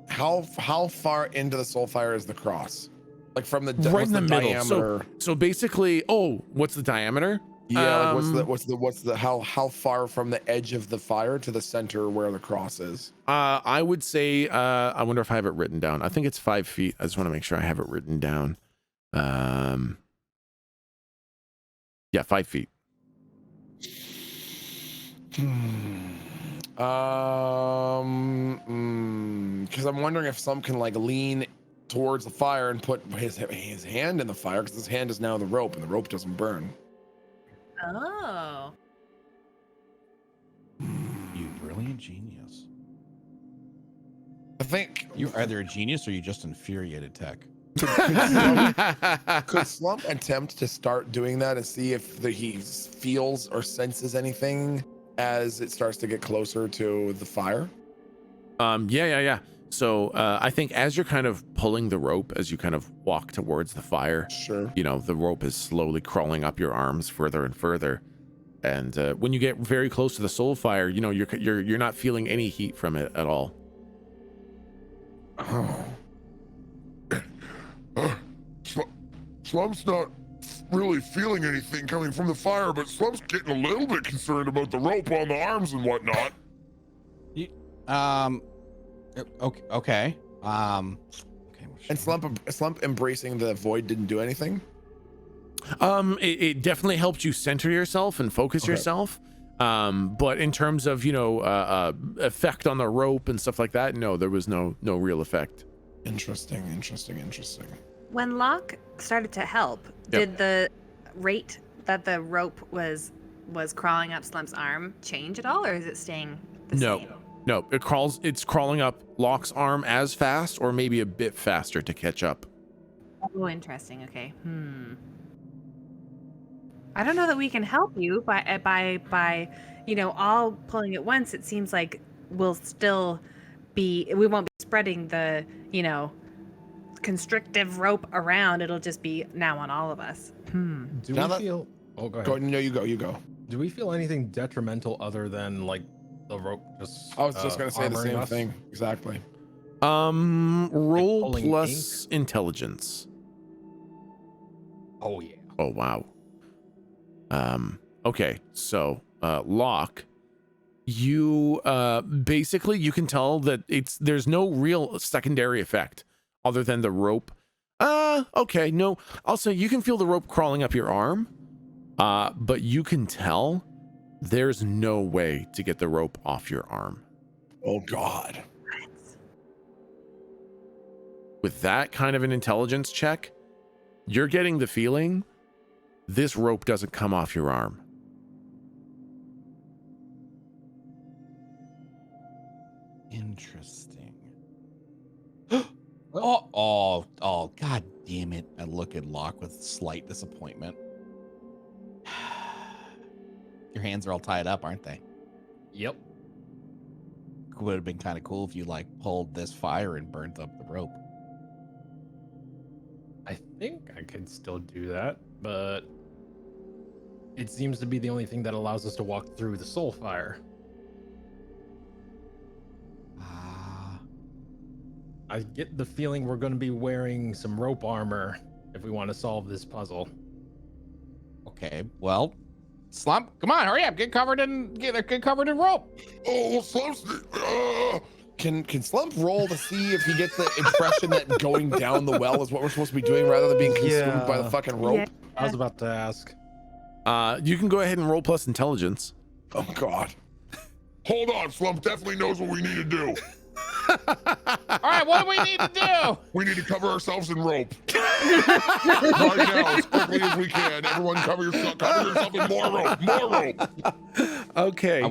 D: How far into the soul fire is the cross? Like from the
A: Right in the middle.
D: diameter?
A: So basically, what's the diameter?
D: Yeah, like what's the how far from the edge of the fire to the center where the cross is?
A: I would say, I wonder if I have it written down. I think it's 5 feet. I just want to make sure I have it written down. Yeah, 5 feet.
D: Because I'm wondering if some can like lean towards the fire and put his hand in the fire, because his hand is now the rope and the rope doesn't burn.
B: Oh.
C: You brilliant genius.
D: I think
C: You're either a genius or you just infuriated Tech.
D: could Slump attempt to start doing that and see if he feels or senses anything as it starts to get closer to the fire?
A: Yeah. So I think as you're kind of pulling the rope, as you kind of walk towards the fire,
D: Sure.
A: you know, the rope is slowly crawling up your arms further and further. And when you get very close to the soul fire, you know, you're not feeling any heat from it at all.
F: Oh. Slump's not really feeling anything coming from the fire, but Slump's getting a little bit concerned about the rope on the arms and whatnot.
C: Okay.
D: And Slump embracing the void didn't do anything?
A: It definitely helped you center yourself and focus yourself. But in terms of, you know, effect on the rope and stuff like that, no, there was no real effect.
D: Interesting.
B: When Locke started to help, did the rate that the rope was crawling up Slump's arm change at all, or is it staying the same?
A: No, it's crawling up Locke's arm as fast, or maybe a bit faster to catch up.
B: Oh, interesting. Okay. I don't know that we can help you by you know, all pulling at once. It seems like we won't be spreading the, you know, constrictive rope around. It'll just be now on all of us.
E: Do we feel? Oh, go ahead.
D: No, you go.
E: Do we feel anything detrimental other than like the rope just?
D: I was just gonna say the
E: armoring
D: same
E: us?
D: thing. Exactly.
A: Roll
E: pulling
A: plus intelligence.
E: Oh yeah.
A: Oh wow. Okay, so Locke, you basically you can tell that there's no real secondary effect other than the rope. Okay, no. Also, you can feel the rope crawling up your arm, but you can tell there's no way to get the rope off your arm.
D: Oh God.
A: With that kind of an intelligence check, you're getting the feeling this rope doesn't come off your arm.
C: Interesting. Oh, God damn it. I look at Locke with slight disappointment. Your hands are all tied up, aren't they?
E: Yep.
C: Would have been kind of cool if you like pulled this fire and burnt up the rope.
E: I think I could still do that, but it seems to be the only thing that allows us to walk through the soul fire. I get the feeling we're going to be wearing some rope armor if we want to solve this puzzle.
C: Okay, well, Slump, come on, hurry up, get covered in rope.
F: Oh, Slump's.
D: Can Slump roll to see if he gets the impression that going down the well is what we're supposed to be doing rather than being consumed by the fucking rope?
B: Yeah.
E: I was about to ask.
A: You can go ahead and roll plus intelligence.
D: Oh God.
F: Hold on, Slump definitely knows what we need to do.
C: All right, what do we need to do?
F: We need to cover ourselves in rope. Right now, as quickly as we can. Everyone cover yourself in more rope.
A: Okay.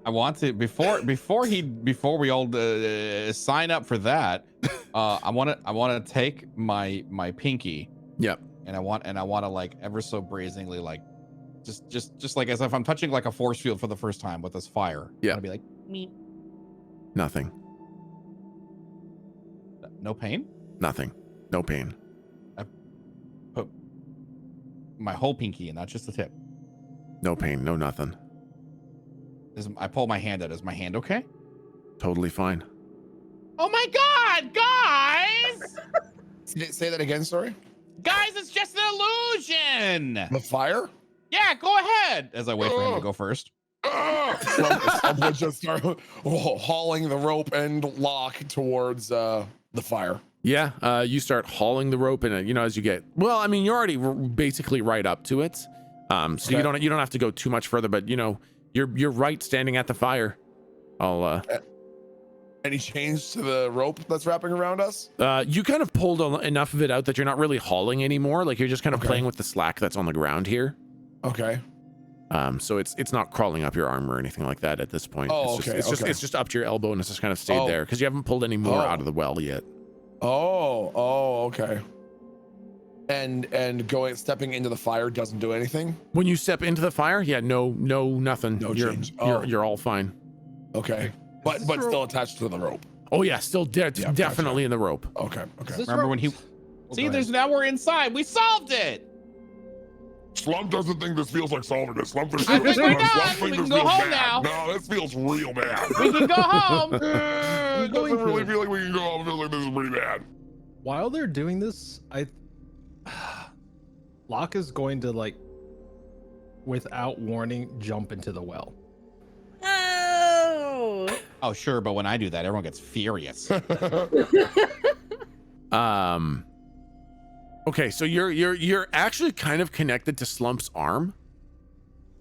C: I want to before we all sign up for that. I want to take my pinky.
A: Yep.
C: And I want to like ever so brazenly like just like as if I'm touching like a force field for the first time with this fire.
A: Yeah.
C: I'll be like me.
A: Nothing.
C: No pain?
A: Nothing. No pain.
C: I put my whole pinky and not just the tip.
A: No pain. No nothing.
C: I pull my hand out. Is my hand okay?
A: Totally fine.
C: Oh my God, guys!
D: Say that again, sorry.
C: Guys, it's just an illusion.
D: The fire?
C: Yeah, go ahead. As I wait for him to go first.
D: Slump would just start hauling the rope and Locke towards the fire.
A: Yeah, you start hauling the rope, and you know, as you get, well, I mean, you're already basically right up to it, so you don't have to go too much further. But you know, you're right standing at the fire. I'll.
D: Any change to the rope that's wrapping around us?
A: You kind of pulled enough of it out that you're not really hauling anymore. Like you're just kind of playing with the slack that's on the ground here.
D: Okay.
A: So it's not crawling up your arm or anything like that at this point.
D: Oh,
A: It's just up to your elbow, and it's just kind of stayed there because you haven't pulled any more out of the well yet.
D: Oh, okay. And stepping into the fire doesn't do anything?
A: When you step into the fire, yeah, no, nothing.
D: No
A: you're,
D: change.
A: You're all fine.
D: Okay. but still attached to the rope.
A: Oh yeah, still definitely in the rope.
D: Okay.
C: Remember when he? See, there's now we're inside. We solved it.
F: Slump doesn't think this feels like solving it. Slump thinks
C: I think we're
F: Slump
C: done.
F: thinks
C: We
F: this
C: can go
F: feels
C: home
F: bad.
C: now.
F: No, this feels real bad.
C: We can go home.
F: It doesn't really feel like we can go home. It feels like this is pretty bad.
E: While they're doing this, Locke is going to, like, without warning, jump into the well.
B: Oh.
C: Oh sure, but when I do that, everyone gets furious.
A: Okay, so you're actually kind of connected to Slump's arm.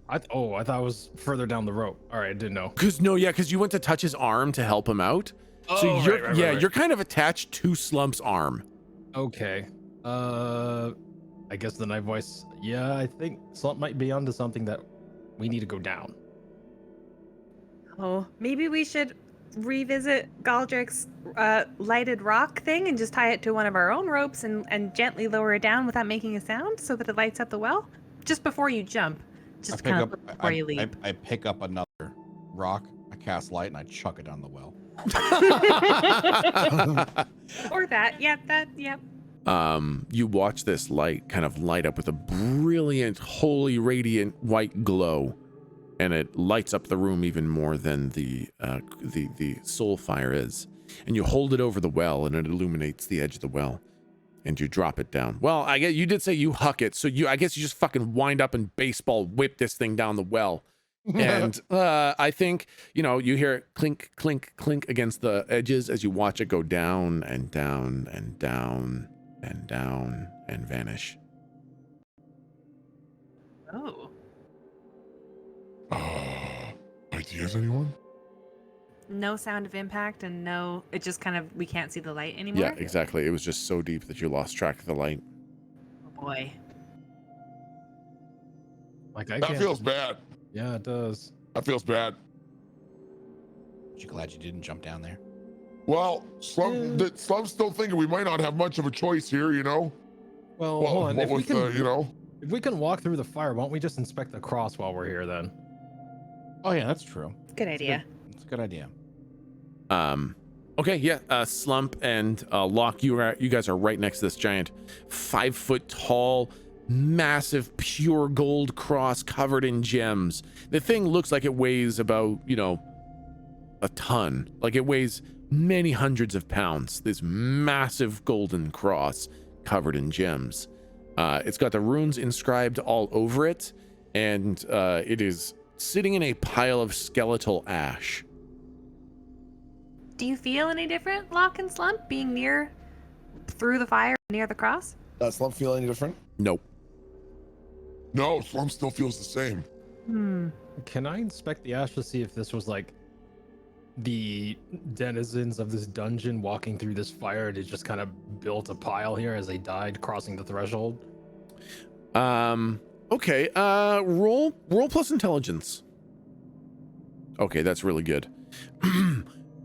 E: I thought it was further down the rope. All right, I didn't know.
A: Because you went to touch his arm to help him out. So you're kind of attached to Slump's arm.
E: Okay. I guess the night voice. Yeah, I think Slump might be onto something that we need to go down.
B: Oh, maybe we should revisit Galdric's lighted rock thing and just tie it to one of our own ropes and gently lower it down without making a sound so that it lights up the well just before you jump. Just kind of before you leap.
C: I pick up another rock, I cast light, and I chuck it down the well.
B: Or that. Yep.
A: You watch this light kind of light up with a brilliant, holy, radiant white glow, and it lights up the room even more than the soul fire is. And you hold it over the well, and it illuminates the edge of the well, and you drop it down. Well, I guess you did say you huck it, so I guess you just fucking wind up and baseball whip this thing down the well. And I think, you hear it clink, clink, clink against the edges as you watch it go down and down and down and down and vanish.
B: Oh.
F: Ideas, anyone?
B: No sound of impact and it just kind of, we can't see the light anymore.
A: Yeah, exactly. It was just so deep that you lost track of the light.
B: Oh boy.
F: That feels bad.
E: Yeah, it does.
F: That feels bad.
C: Aren't you glad you didn't jump down there?
F: Well, Slump's still thinking we might not have much of a choice here,
E: Well, hold on.
F: What with
E: if we can walk through the fire, why don't we just inspect the cross while we're here then?
C: Oh yeah, that's true.
B: Good idea.
C: That's a good idea.
A: Okay, yeah. Slump and Locke, you guys are right next to this giant 5 foot tall, massive pure gold cross covered in gems. The thing looks like it weighs about, a ton. Like it weighs many hundreds of pounds. This massive golden cross covered in gems. It's got the runes inscribed all over it, and it is sitting in a pile of skeletal ash.
B: Do you feel any different, Locke and Slump, being through the fire near the cross?
D: Does Slump feel any different?
A: Nope.
F: No, Slump still feels the same.
E: Can I inspect the ash to see if this was like the denizens of this dungeon walking through this fire to just kind of built a pile here as they died crossing the threshold?
A: Okay. Roll plus intelligence. Okay, that's really good.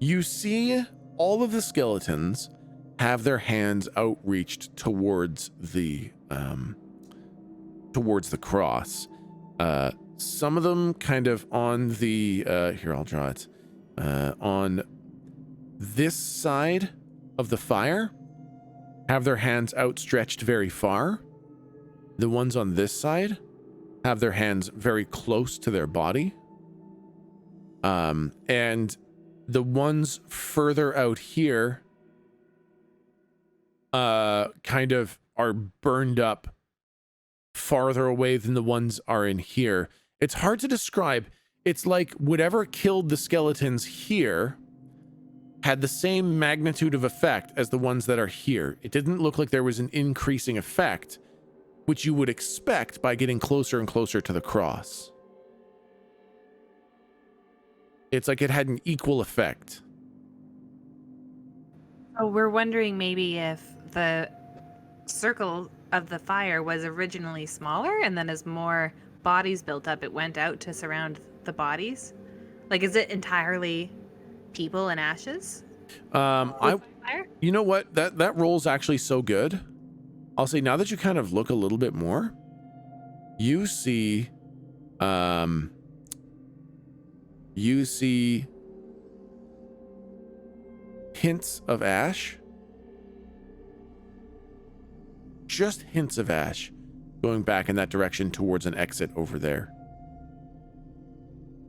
A: You see all of the skeletons have their hands outreached towards the cross. Some of them kind of on the here, I'll draw it. On this side of the fire have their hands outstretched very far. The ones on this side have their hands very close to their body. And the ones further out here kind of are burned up farther away than the ones are in here. It's hard to describe. It's like whatever killed the skeletons here had the same magnitude of effect as the ones that are here. It didn't look like there was an increasing effect, which you would expect by getting closer and closer to the cross. It's like it had an equal effect.
B: Oh, we're wondering maybe if the circle of the fire was originally smaller, and then as more bodies built up, it went out to surround the bodies. Like, is it entirely people and ashes?
A: You know what? That roll's actually so good. I'll say now that you kind of look a little bit more, you see hints of ash. Just hints of ash going back in that direction towards an exit over there.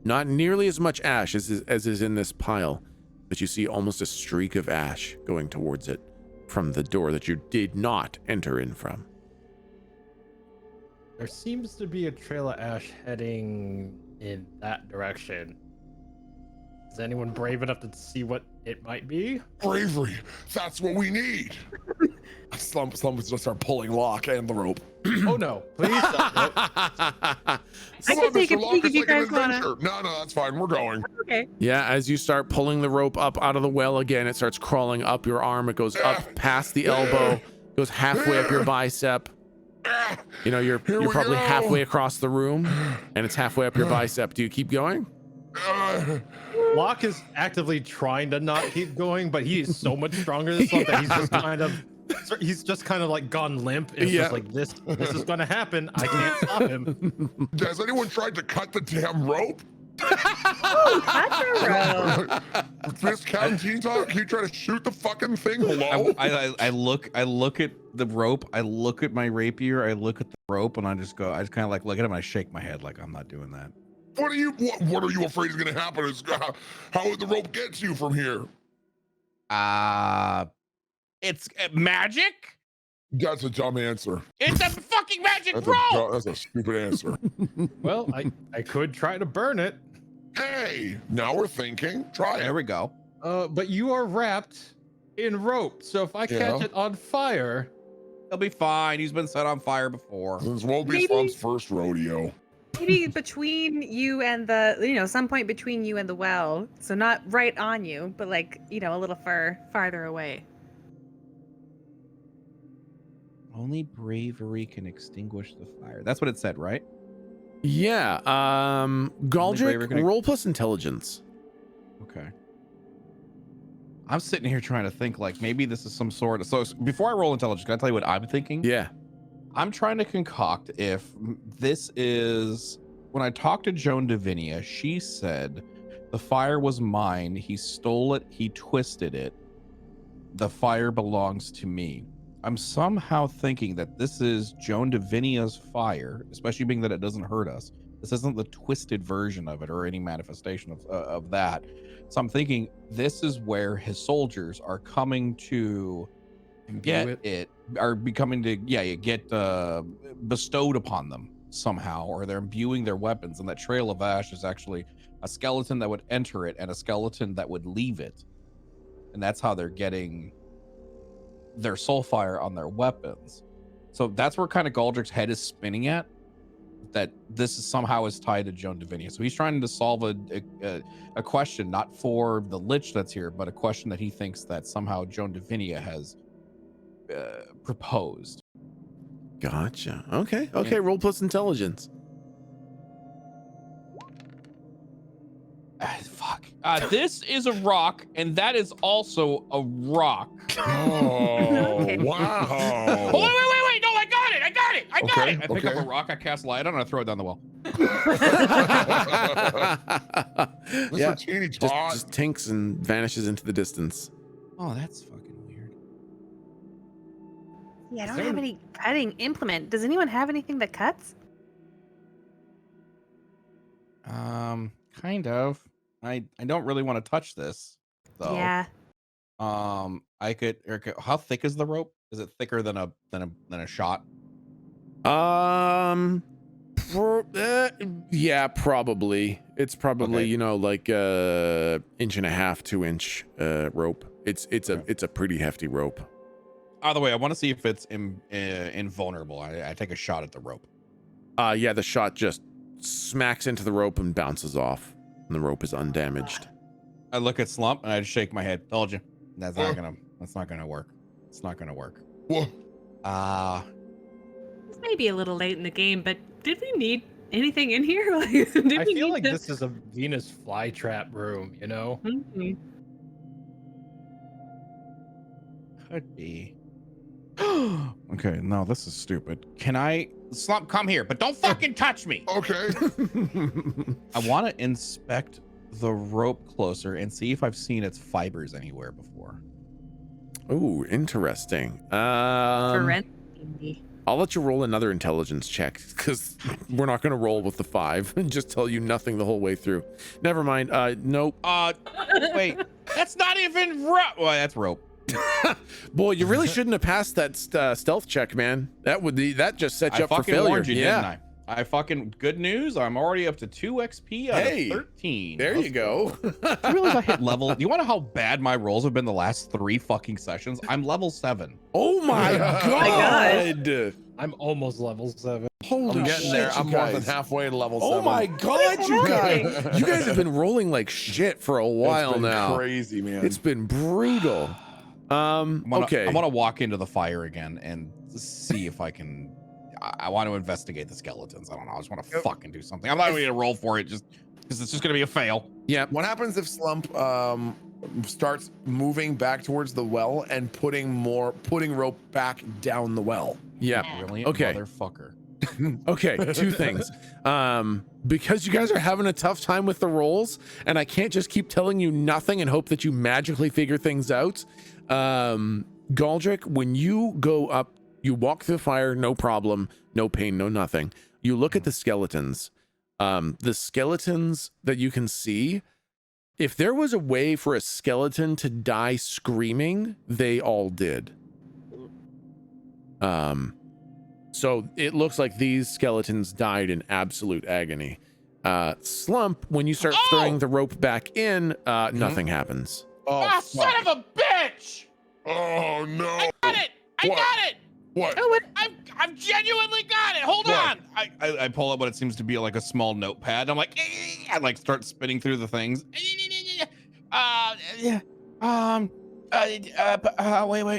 A: Not nearly as much ash as is in this pile, but you see almost a streak of ash going towards it from the door that you did not enter in from.
E: There seems to be a trail of ash heading in that direction. Is anyone brave enough to see what it might be?
F: Bravery. That's what we need.
D: Slump is gonna start pulling Locke and the rope.
E: Oh no, please stop. Nope.
B: I can take a peek if you guys wanna.
F: No, that's fine. We're going.
B: Okay.
A: Yeah, as you start pulling the rope up out of the well again, it starts crawling up your arm. It goes up past the elbow, goes halfway up your bicep. You know, you're probably halfway across the room, and it's halfway up your bicep. Do you keep going?
E: Locke is actively trying to not keep going, but he is so much stronger than Slump that he's just kind of like gone limp. It's just like this is gonna happen. I can't stop him.
F: Has anyone tried to cut the damn rope? This canteen talk, can you try to shoot the fucking thing? Hello?
C: I look at the rope, I look at my rapier, I look at the rope, and I just kind of like look at him and I shake my head like I'm not doing that.
F: What are you afraid is gonna happen? How would the rope get to you from here?
C: It's magic.
F: That's a dumb answer.
C: It's a fucking magic rope.
F: That's a stupid answer.
E: Well, I could try to burn it.
F: Hey, now we're thinking. Try it.
C: There we go.
E: But you are wrapped in rope, so if I catch it on fire,
C: He'll be fine. He's been set on fire before.
F: This won't be Slump's first rodeo.
B: Maybe between you and the, some point between you and the well. So not right on you, but like, a little farther away.
C: Only bravery can extinguish the fire. That's what it said, right?
A: Yeah. Galdric, roll plus intelligence.
C: Okay. I'm sitting here trying to think like maybe this is some sort of. So before I roll intelligence, can I tell you what I'm thinking?
A: Yeah.
C: I'm trying to concoct if this is. When I talked to Joan Davinia, she said the fire was mine. He stole it. He twisted it. The fire belongs to me. I'm somehow thinking that this is Joan Davinia's fire, especially being that it doesn't hurt us. This isn't the twisted version of it or any manifestation of that. So I'm thinking this is where his soldiers are coming to get it, are becoming to get bestowed upon them somehow, or they're imbuing their weapons. And that trail of ash is actually a skeleton that would enter it and a skeleton that would leave it, and that's how they're getting their soul fire on their weapons. So that's where kind of Galdric's head is spinning at, that this is somehow is tied to Joan Davinia. So he's trying to solve a question, not for the lich that's here, but a question that he thinks that somehow Joan Davinia has proposed.
A: Gotcha. Okay. Roll plus intelligence.
C: Fuck. This is a rock, and that is also a rock.
F: Oh,
B: Okay.
F: wow.
C: Oh, wait. No, I got it. I got it. I pick up
F: okay.
C: a rock, I cast light on it, I throw it down the well.
F: Mr. Teeny Tot.
A: just tinks and vanishes into the distance.
C: Oh, that's fucking weird.
B: Yeah, I don't have any cutting implement. Does anyone have anything that cuts?
C: Kind of. I don't really want to touch this, though.
B: Yeah.
C: I could. How thick is the rope? Is it thicker than a shot?
A: Yeah, probably. It's probably like inch and a half, 2 inch rope. It's a pretty hefty rope.
C: Either way, I want to see if it's invulnerable. I take a shot at the rope.
A: Yeah, the shot just smacks into the rope and bounces off, and the rope is undamaged.
C: I look at Slump and I just shake my head. Told you. That's not gonna work. It's not gonna work.
F: What?
B: This may be a little late in the game, but did we need anything in here?
E: I feel like this is a Venus flytrap room,
B: Mm-hmm.
C: Could be. Okay, no, this is stupid. Can I, Slump, come here, but don't fucking touch me.
F: Okay.
C: I want to inspect the rope closer and see if I've seen its fibers anywhere before.
A: Ooh, interesting. I'll let you roll another intelligence check because we're not going to roll with the 5 and just tell you nothing the whole way through. Never mind. Nope.
C: Wait, that's not even rope. Well, that's rope.
A: Boy, you really shouldn't have passed that stealth check, man. That just set you up for failure.
C: Warned you, didn't I? I fucking good news. I'm already up to 2 XP out of 13.
A: There you go.
C: I realize I hit level. You want to know how bad my rolls have been the last 3 fucking sessions? I'm level 7.
A: Oh my god!
E: I'm almost level 7.
A: Holy
D: I'm getting
A: shit,
D: there. I'm
A: you
D: more
A: guys.
D: than halfway to level 7.
A: Oh my god, you guys! You guys have been rolling like shit for a while now.
D: Crazy, man.
A: It's been brutal. Okay.
C: I want to walk into the fire again and see if I can. I want to investigate the skeletons. I don't know. I just want to fucking do something. I'm not going to roll for it just because it's just going to be a fail.
A: Yeah.
D: What happens if Slump starts moving back towards the well and putting rope back down the well?
A: Yeah.
C: Brilliant
A: Okay.
C: Motherfucker.
A: Okay, 2 things. Because you guys are having a tough time with the rolls, and I can't just keep telling you nothing and hope that you magically figure things out. Galdric, when you go up, you walk through the fire, no problem, no pain, no nothing. You look at the skeletons. The skeletons that you can see, if there was a way for a skeleton to die screaming, they all did. So it looks like these skeletons died in absolute agony. Slump, when you start throwing the rope back in, nothing happens.
C: Oh, son of a bitch!
F: Oh no!
C: I got it! I got it!
F: What?
C: I've genuinely got it. Hold on. I pull up what it seems to be like a small notepad. I'm like, I like start spinning through the things. Wait,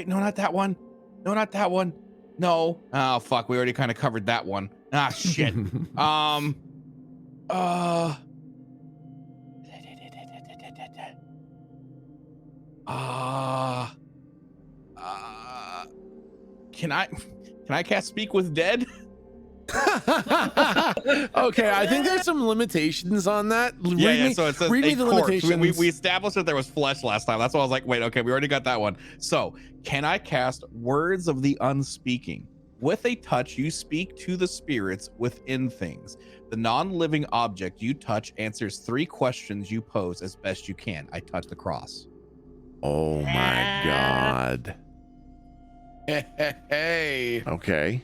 C: no, not that one. No, not that one. No. Oh fuck, we already kind of covered that one. Ah shit. Can I cast Speak with Dead?
A: Okay, I think there's some limitations on that.
C: So it says
A: read me the limitations.
C: We established that there was flesh last time. That's why I was like, wait, okay, we already got that one. So, can I cast Words of the Unspeaking? With a touch, you speak to the spirits within things. The non-living object you touch answers 3 questions you pose as best you can. I touch the cross.
A: Oh my god.
D: Hey.
A: Okay.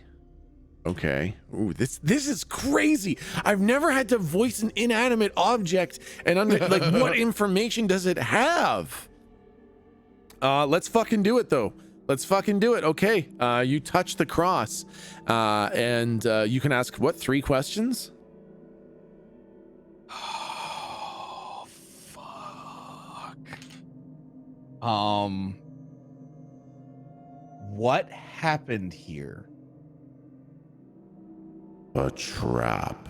A: Ooh, this is crazy. I've never had to voice an inanimate object and like what information does it have? Let's fucking do it though. Let's fucking do it. Okay. You touch the cross. And you can ask what 3 questions?
C: Oh fuck. What happened here?
A: A trap.